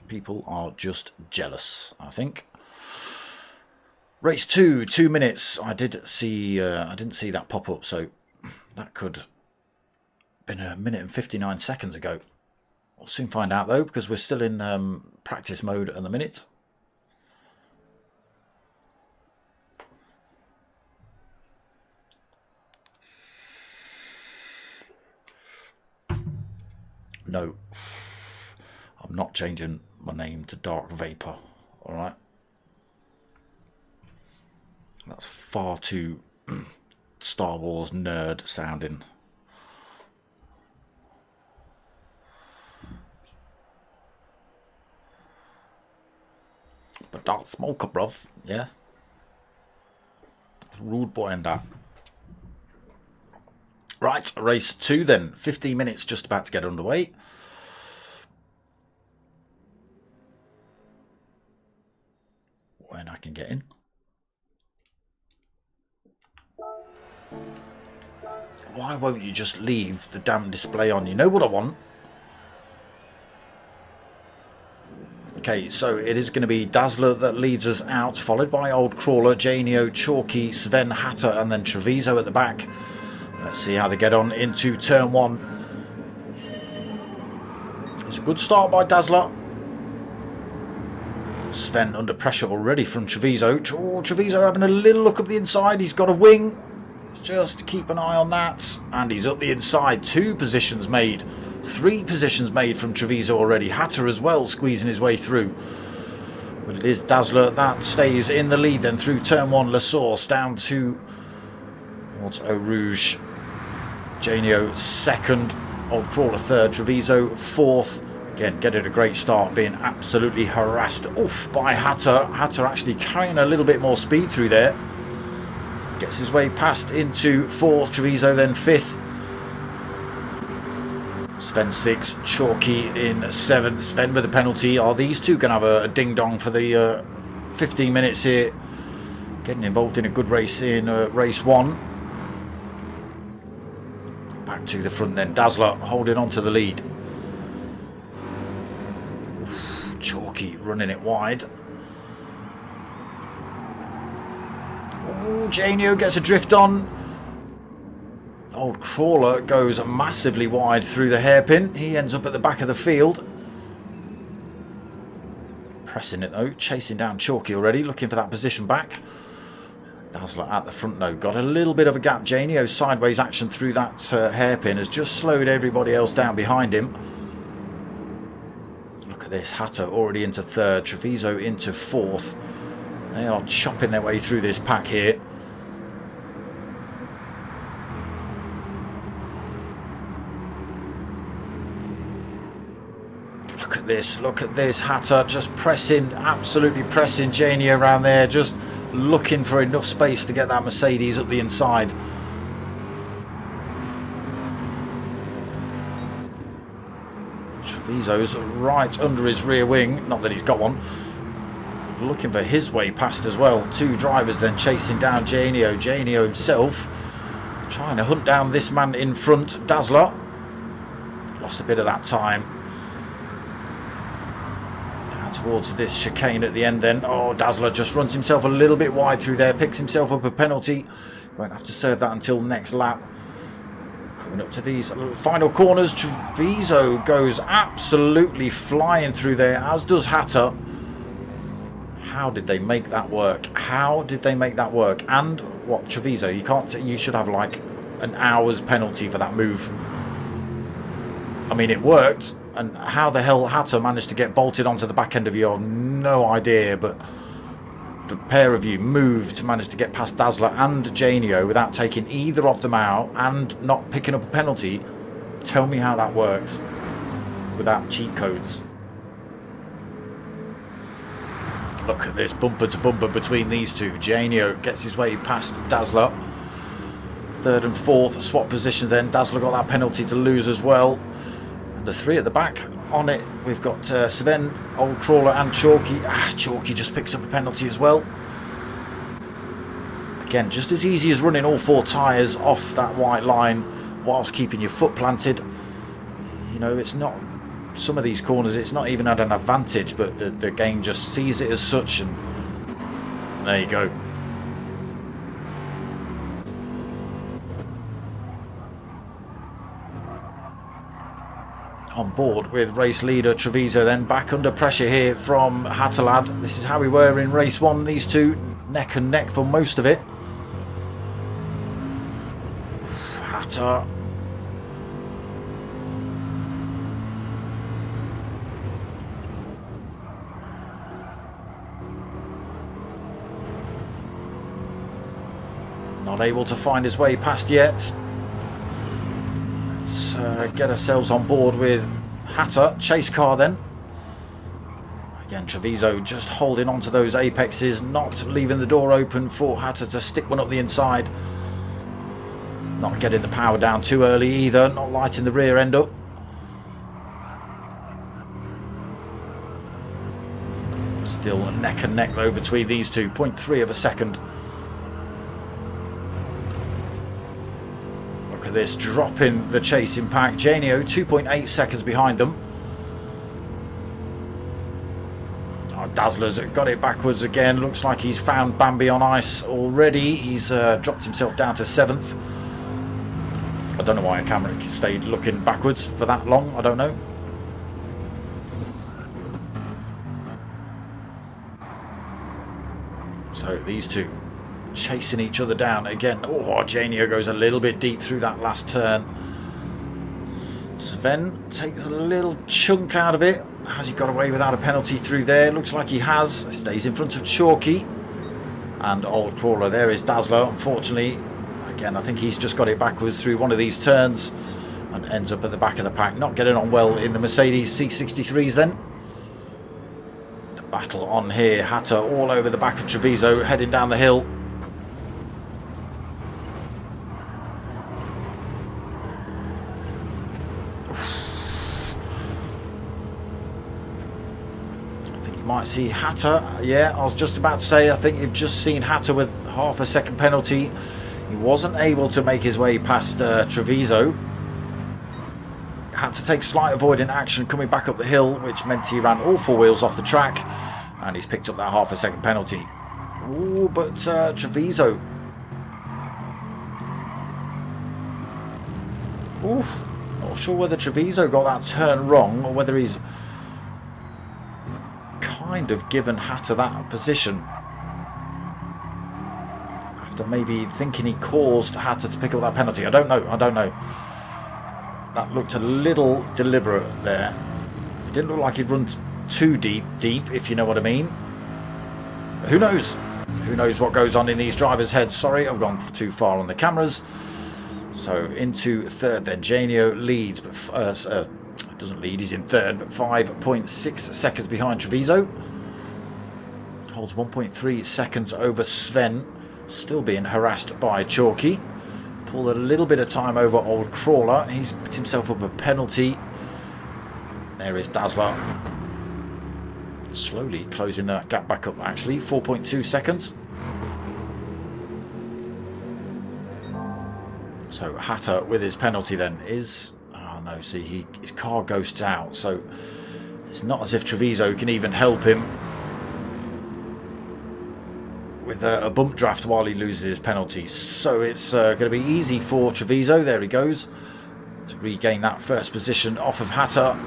people are just jealous, I think. Race 2, 2 minutes. I didn't see that pop up, so that could been 1 minute and 59 seconds ago. We'll soon find out though, because we're still in practice mode at the minute. No, I'm not changing my name to Dark Vapor. All right, that's far too Star Wars nerd sounding. Dark smoker, bruv. Yeah. Rude boy and that. Right, race 2 then. 15 minutes just about to get underway. When I can get in. Why won't you just leave the damn display on? You know what I want? Okay, so it is going to be Dazzler that leads us out, followed by Old Crawler, Janio, Chalky, Sven, Hatter, and then Treviso at the back. Let's see how they get on into turn 1. It's a good start by Dazzler. Sven under pressure already from Treviso. Oh, Treviso having a little look up the inside. He's got a wing. Just keep an eye on that. And he's up the inside. 2 positions made. 3 positions made from Treviso already. Hatter as well squeezing his way through. But it is Dazzler that stays in the lead then through turn 1. La Source down to towards Eau Rouge. Janio second. Old Crawler third. Treviso fourth. Again, getting a great start, being absolutely harassed by Hatter. Hatter actually carrying a little bit more speed through there. Gets his way past into 4th. Treviso then 5th. Sven 6th. Chalky in 7th. Sven with a penalty. Are these two going to have a ding-dong for the 15 minutes here? Getting involved in a good race in race 1. Back to the front then. Dazzler holding on to the lead. Chalky running it wide. Oh, Janio gets a drift on. Old Crawler goes massively wide through the hairpin. He ends up at the back of the field. Pressing it though, chasing down Chalky already, looking for that position back. Dazzler at the front though, got a little bit of a gap. Janio's sideways action through that hairpin has just slowed everybody else down behind him. This Hatter already into 3rd, Treviso into 4th. They are chopping their way through this pack here. Look at this Hatter just pressing, absolutely pressing Janio around there, just looking for enough space to get that Mercedes up the inside. Treviso's right under his rear wing, not that he's got one. Looking for his way past as well. 2 drivers then chasing down Janio. Janio himself trying to hunt down this man in front, Dazzler. Lost a bit of that time. Down towards this chicane at the end then. Oh, Dazzler just runs himself a little bit wide through there, picks himself up a penalty. Won't have to serve that until next lap. Coming up to these final corners, Treviso goes absolutely flying through there, as does Hatter. How did they make that work? How did they make that work? And what, Treviso, you should have like an hour's penalty for that move. I mean, it worked, and how the hell Hatter managed to get bolted onto the back end of you, I have no idea, but the pair of you moved to manage to get past Dazzler and Janio without taking either of them out and not picking up a penalty. Tell me how that works without cheat codes. Look at this, bumper to bumper between these two. Janio gets his way past Dazzler. 3rd and 4th swap positions then. Dazzler got that penalty to lose as well. And the 3 at the back on it. We've got Sven, Old Crawler and Chalky. Chalky just picks up a penalty as well. Again, just as easy as running all 4 tyres off that white line whilst keeping your foot planted. You know, it's not, some of these corners, it's not even at an advantage, but the game just sees it as such, and there you go. On board with race leader Treviso then, back under pressure here from Hatterlad. This is how we were in race 1, these two neck and neck for most of it. Hatter. Not able to find his way past yet. Let's get ourselves on board with Hatter. Chase car then. Again, Treviso just holding on to those apexes, not leaving the door open for Hatter to stick one up the inside. Not getting the power down too early either, not lighting the rear end up. Still neck and neck though between these two, 0.3 of a second. Look at this, dropping the chasing pack. Janio 2.8 seconds behind them. Dazzler's got it backwards again. Looks like he's found Bambi on ice already. He's dropped himself down to 7th. I don't know why a camera stayed looking backwards for that long. I don't know. So these two chasing each other down again. Oh, Janio goes a little bit deep through that last turn. Sven takes a little chunk out of it. Has he got away without a penalty through there? Looks like he has. Stays in front of Chalky. And Old Crawler, there is Dazzler. Unfortunately, again, I think he's just got it backwards through one of these turns and ends up at the back of the pack. Not getting on well in the Mercedes C63s then. The battle on here. Hatter all over the back of Treviso, heading down the hill. Might see Hatter. Yeah, I was just about to say, I think you've just seen Hatter with half a second penalty. He wasn't able to make his way past Treviso. Had to take slight avoiding action coming back up the hill, which meant he ran all 4 wheels off the track, and he's picked up that half a second penalty. Ooh, but Treviso. Ooh, not sure whether Treviso got that turn wrong or whether he's kind of given Hatter that position after maybe thinking he caused Hatter to pick up that penalty. I don't know. That looked a little deliberate there. It didn't look like he'd run too deep, if you know what I mean. Who knows? Who knows what goes on in these drivers' heads? Sorry, I've gone too far on the cameras. So into third then. Janio leads, but doesn't lead, he's in third, but 5.6 seconds behind Treviso. Holds 1.3 seconds over Sven, still being harassed by Chalky. Pulled a little bit of time over Old Crawler. He's put himself up a penalty. There is Dazzler. Slowly closing that gap back up actually, 4.2 seconds. So Hatter with his penalty then is... No, see, his car ghosts out, so it's not as if Treviso can even help him with a bump draft while he loses his penalty. So it's going to be easy for Treviso, there he goes, to regain that first position off of Hatter.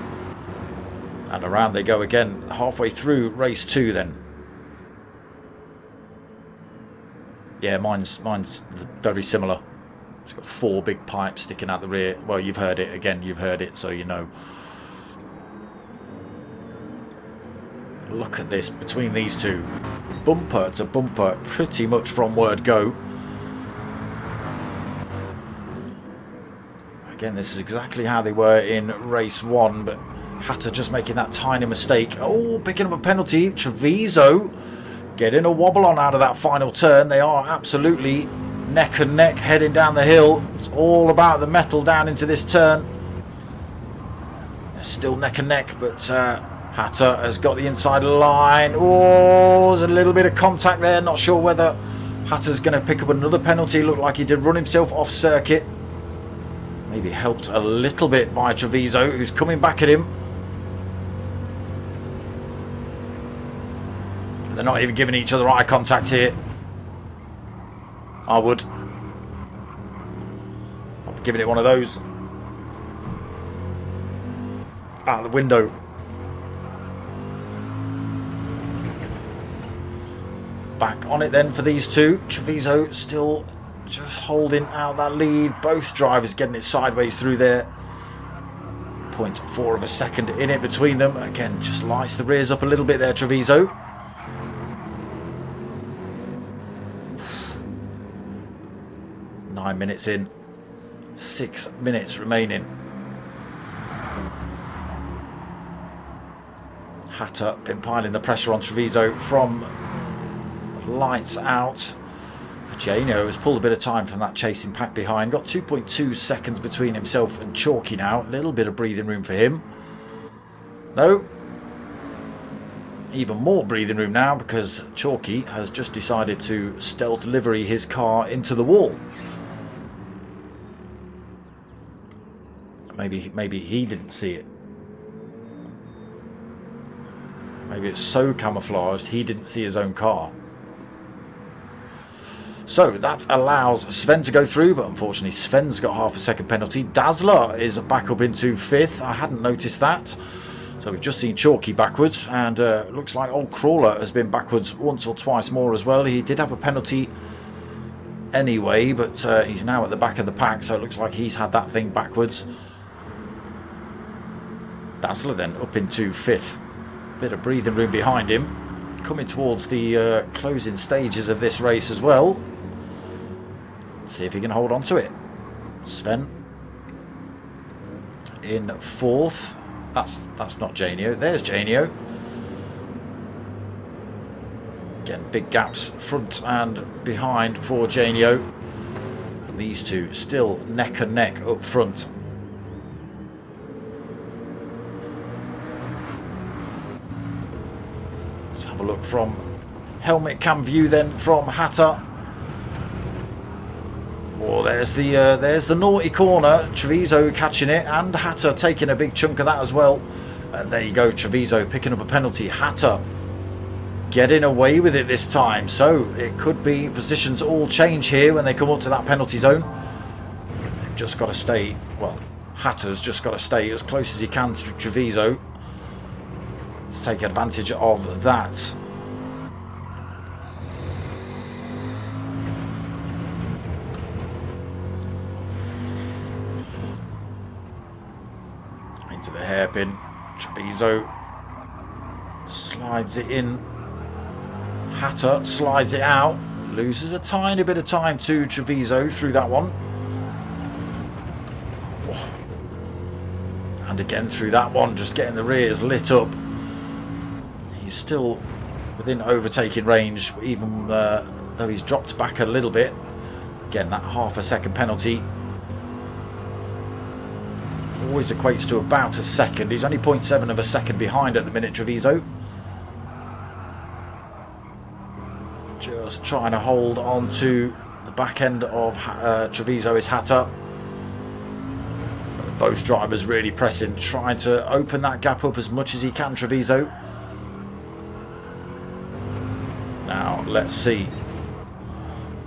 And around they go again, halfway through race 2 then. Yeah, mine's very similar. It's got 4 big pipes sticking out the rear. Well, you've heard it. Again, you've heard it, so you know. Look at this between these two. Bumper to bumper, pretty much from word go. Again, this is exactly how they were in race 1, but Hatter just making that tiny mistake. Oh, picking up a penalty. Treviso getting a wobble on out of that final turn. They are absolutely... neck and neck heading down the hill. It's all about the metal down into this turn. They're still neck and neck, but Hatter has got the inside line. Oh, there's a little bit of contact there. Not sure whether Hatter's going to pick up another penalty. Looked like he did run himself off circuit. Maybe helped a little bit by Treviso, who's coming back at him. They're not even giving each other eye contact here. I would. I'll be giving it one of those. Out the window. Back on it then for these two. Treviso still just holding out that lead. Both drivers getting it sideways through there. 0.4 of a second in it between them. Again, just lights the rears up a little bit there, Treviso. Nine minutes in, 6 minutes remaining. Hatter been piling the pressure on Treviso from lights out. Janio has pulled a bit of time from that chasing pack behind. Got 2.2 seconds between himself and Chalky now. A little bit of breathing room for him. No. Even more breathing room now because Chalky has just decided to stealth livery his car into the wall. Maybe he didn't see it. Maybe it's so camouflaged he didn't see his own car. So that allows Sven to go through, but unfortunately Sven's got half a second penalty. Dazzler is back up into 5th. I hadn't noticed that. So we've just seen Chalky backwards, and looks like Old Crawler has been backwards once or twice more as well. He did have a penalty anyway, but he's now at the back of the pack, so it looks like he's had that thing backwards. Dazzler then up into 5th. Bit of breathing room behind him. Coming towards the closing stages of this race as well. Let's see if he can hold on to it. Sven in 4th. That's not Janio. There's Janio. Again, big gaps front and behind for Janio. And these two still neck and neck up front. Let's have a look from helmet cam view then from Hatter. Oh, there's the naughty corner. Treviso catching it, and Hatter taking a big chunk of that as well. And there you go, Treviso picking up a penalty. Hatter getting away with it this time. So it could be positions all change here when they come up to that penalty zone. They've just got to stay, well, Hatter's just got to stay as close as he can to Treviso to take advantage of that. Into the hairpin. Treviso slides it in. Hatter slides it out. Loses a tiny bit of time to Treviso through that one. And again through that one, just getting the rears lit up. He's still within overtaking range, even though he's dropped back a little bit. Again, that half a second penalty always equates to about a second. He's only 0.7 of a second behind at the minute, Treviso. Just trying to hold on to the back end of Treviso is Hatter. Both drivers really pressing, trying to open that gap up as much as he can, Treviso. Now, let's see.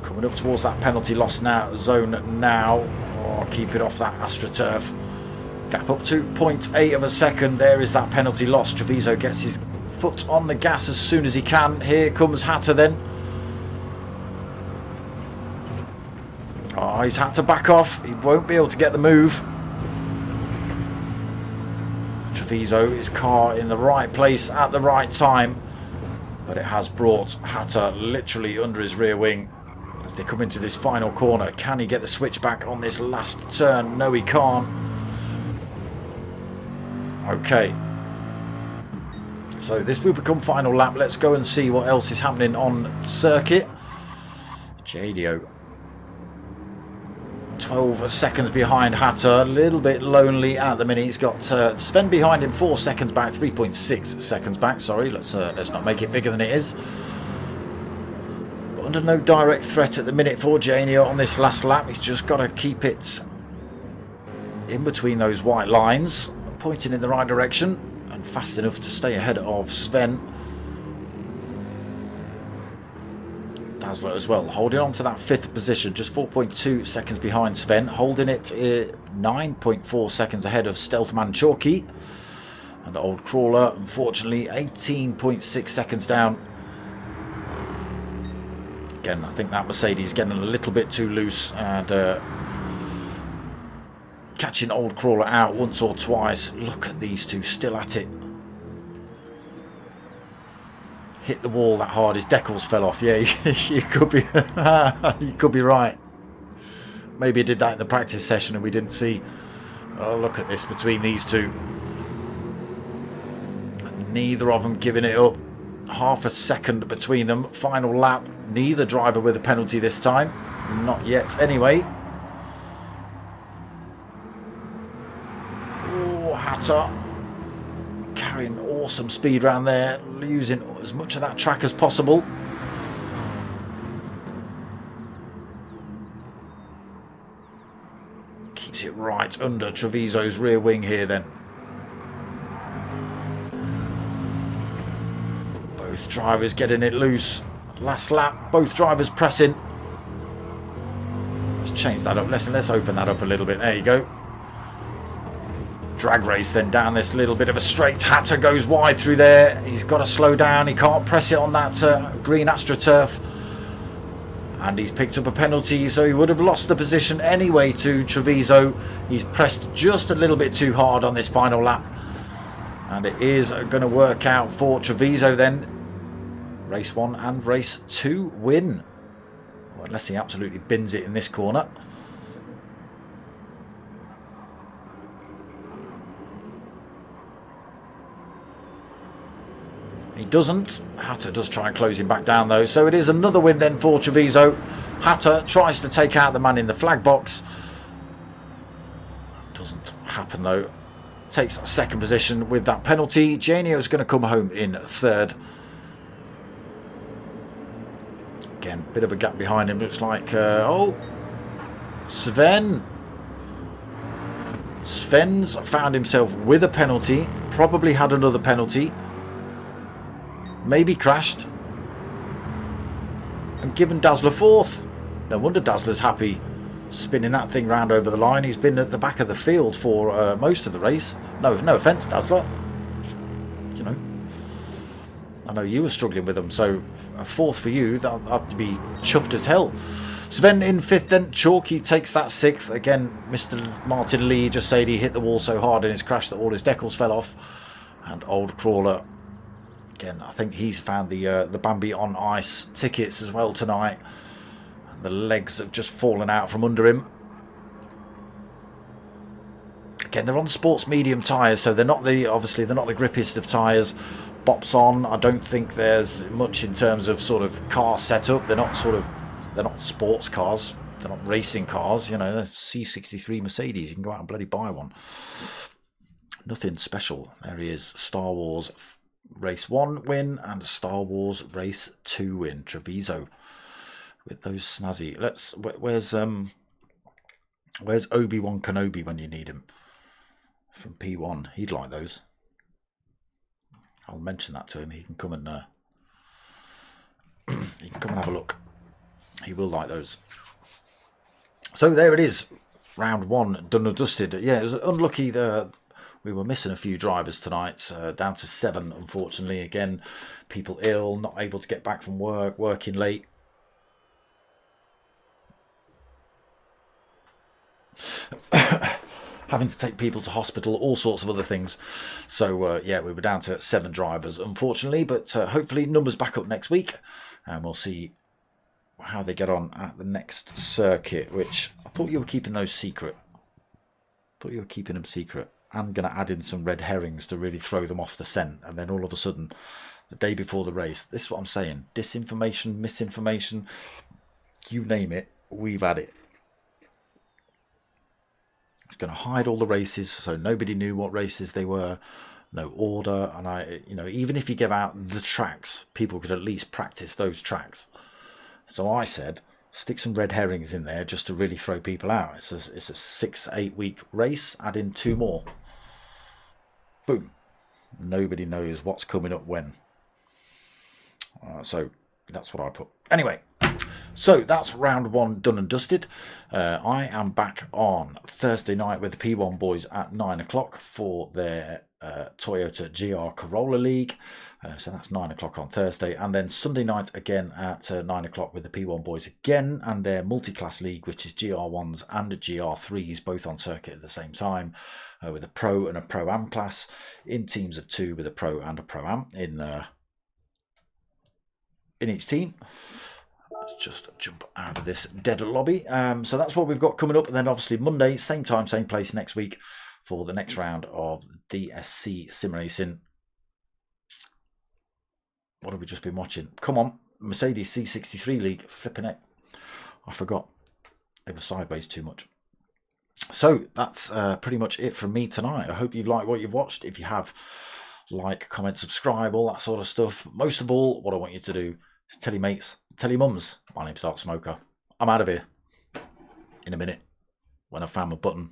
Coming up towards that penalty loss now zone now. Oh, keep it off that AstroTurf. Gap up to 0.8 of a second. There is that penalty loss. Treviso gets his foot on the gas as soon as he can. Here comes Hatter then. Oh, he's had to back off. He won't be able to get the move. Treviso, his car in the right place at the right time. But it has brought Hatter literally under his rear wing as they come into this final corner. Can he get the switch back on this last turn? No, he can't. Okay, so this will become final lap. Let's go and see what else is happening on circuit. Jadio 12 seconds behind Hatter, a little bit lonely at the minute. He's got Sven behind him 4 seconds back, 3.6 seconds back, sorry, let's not make it bigger than it is. But under no direct threat at the minute for Janio on this last lap. He's just got to keep it in between those white lines, pointing in the right direction and fast enough to stay ahead of Sven. Dazzler as well, holding on to that 5th position, just 4.2 seconds behind Sven, holding it 9.4 seconds ahead of Stealthman Chalky. And Old Crawler, unfortunately, 18.6 seconds down. Again, I think that Mercedes getting a little bit too loose and catching Old Crawler out once or twice. Look at these two still at it. Hit the wall that hard, his decals fell off. Yeah, you could be you could be right. Maybe he did that in the practice session and we didn't see. Oh, look at this between these two. Neither of them giving it up. Half a second between them. Final lap. Neither driver with a penalty this time. Not yet anyway. Oh, Hatter carrying awesome speed around there, using as much of that track as possible. Keeps it right under Treviso's rear wing here then. Both drivers getting it loose. Last lap, both drivers pressing. Let's change that up. Let's open that up a little bit. There you go. Drag race then down this little bit of a straight. Hatter goes wide through there. He's got to slow down. He can't press it on that green AstroTurf. And he's picked up a penalty, so he would have lost the position anyway to Treviso. He's pressed just a little bit too hard on this final lap. And it is going to work out for Treviso then. Race 1 and race 2 win. Well, unless he absolutely bins it in this corner. He doesn't. Hatter does try and close him back down though. So it is another win then for Treviso. Hatter tries to take out the man in the flag box. Doesn't happen though. Takes second position with that penalty. Janio's going to come home in third. Again, bit of a gap behind him. Looks like, oh, Sven. Sven's found himself with a penalty. Probably had another penalty. Maybe crashed and given Dazzler fourth. No wonder Dazzler's happy spinning that thing round over the line. He's been at the back of the field for most of the race. No offence, Dazzler. You know, I know you were struggling with them, so a fourth for you, that'll have to be chuffed as hell. Sven in fifth then. Chalky takes that sixth. Again, Mr. Martin Lee just said he hit the wall so hard in his crash that all his decals fell off. And Old Crawler, again, I think he's found the Bambi on ice tickets as well tonight. The legs have just fallen out from under him. Again, they're on sports medium tyres, so they're not obviously they're not the grippiest of tyres. Bops on. I don't think there's much in terms of sort of car setup. They're not sports cars. They're not racing cars. You know, they're C63 Mercedes. You can go out and bloody buy one. Nothing special. There he is. Star Wars Race 1 win and Star Wars Race 2 win. Treviso with those snazzy. Where's Obi-Wan Kenobi when you need him? From P1. He'd like those. I'll mention that to him. He can come and have a look. He will like those. So there it is. Round 1 done and dusted. Yeah, it was unlucky we were missing a few drivers tonight, down to 7 unfortunately. Again, people ill, not able to get back from work, working late. Having to take people to hospital, all sorts of other things. So yeah, we were down to 7 drivers unfortunately, but hopefully numbers back up next week and we'll see how they get on at the next circuit, which I thought you were keeping those secret. Thought you were keeping them secret. I'm going to add in some red herrings to really throw them off the scent. And then all of a sudden, the day before the race, this is what I'm saying. Disinformation, misinformation, you name it, we've had it. It's going to hide all the races so nobody knew what races they were. No order. And even if you give out the tracks, people could at least practice those tracks. So I said, stick some red herrings in there just to really throw people out. It's a 6-8 week race. Add in 2 more. Boom. Nobody knows what's coming up when. So that's what I put. Anyway, so that's round 1 done and dusted. I am back on Thursday night with the P1 boys at 9 o'clock for their Toyota GR Corolla League. So that's 9 o'clock on Thursday. And then Sunday night again at 9 o'clock with the P1 boys again. And their multi-class league, which is GR1s and GR3s, both on circuit at the same time. With a Pro and a Pro-Am class in teams of 2 with a Pro and a Pro-Am in each team. Let's just jump out of this dead lobby. So that's what we've got coming up. And then obviously Monday, same time, same place next week for the next round of DSC Sim Racing. What have we just been watching? Come on, Mercedes C63 League. Flipping it. I forgot. It was sideways too much. So that's pretty much it from me tonight. I hope you like what you've watched. If you have, like, comment, subscribe, all that sort of stuff. Most of all, what I want you to do is tell your mates, tell your mums. My name's Dark Smoker. I'm out of here in a minute when I found my button.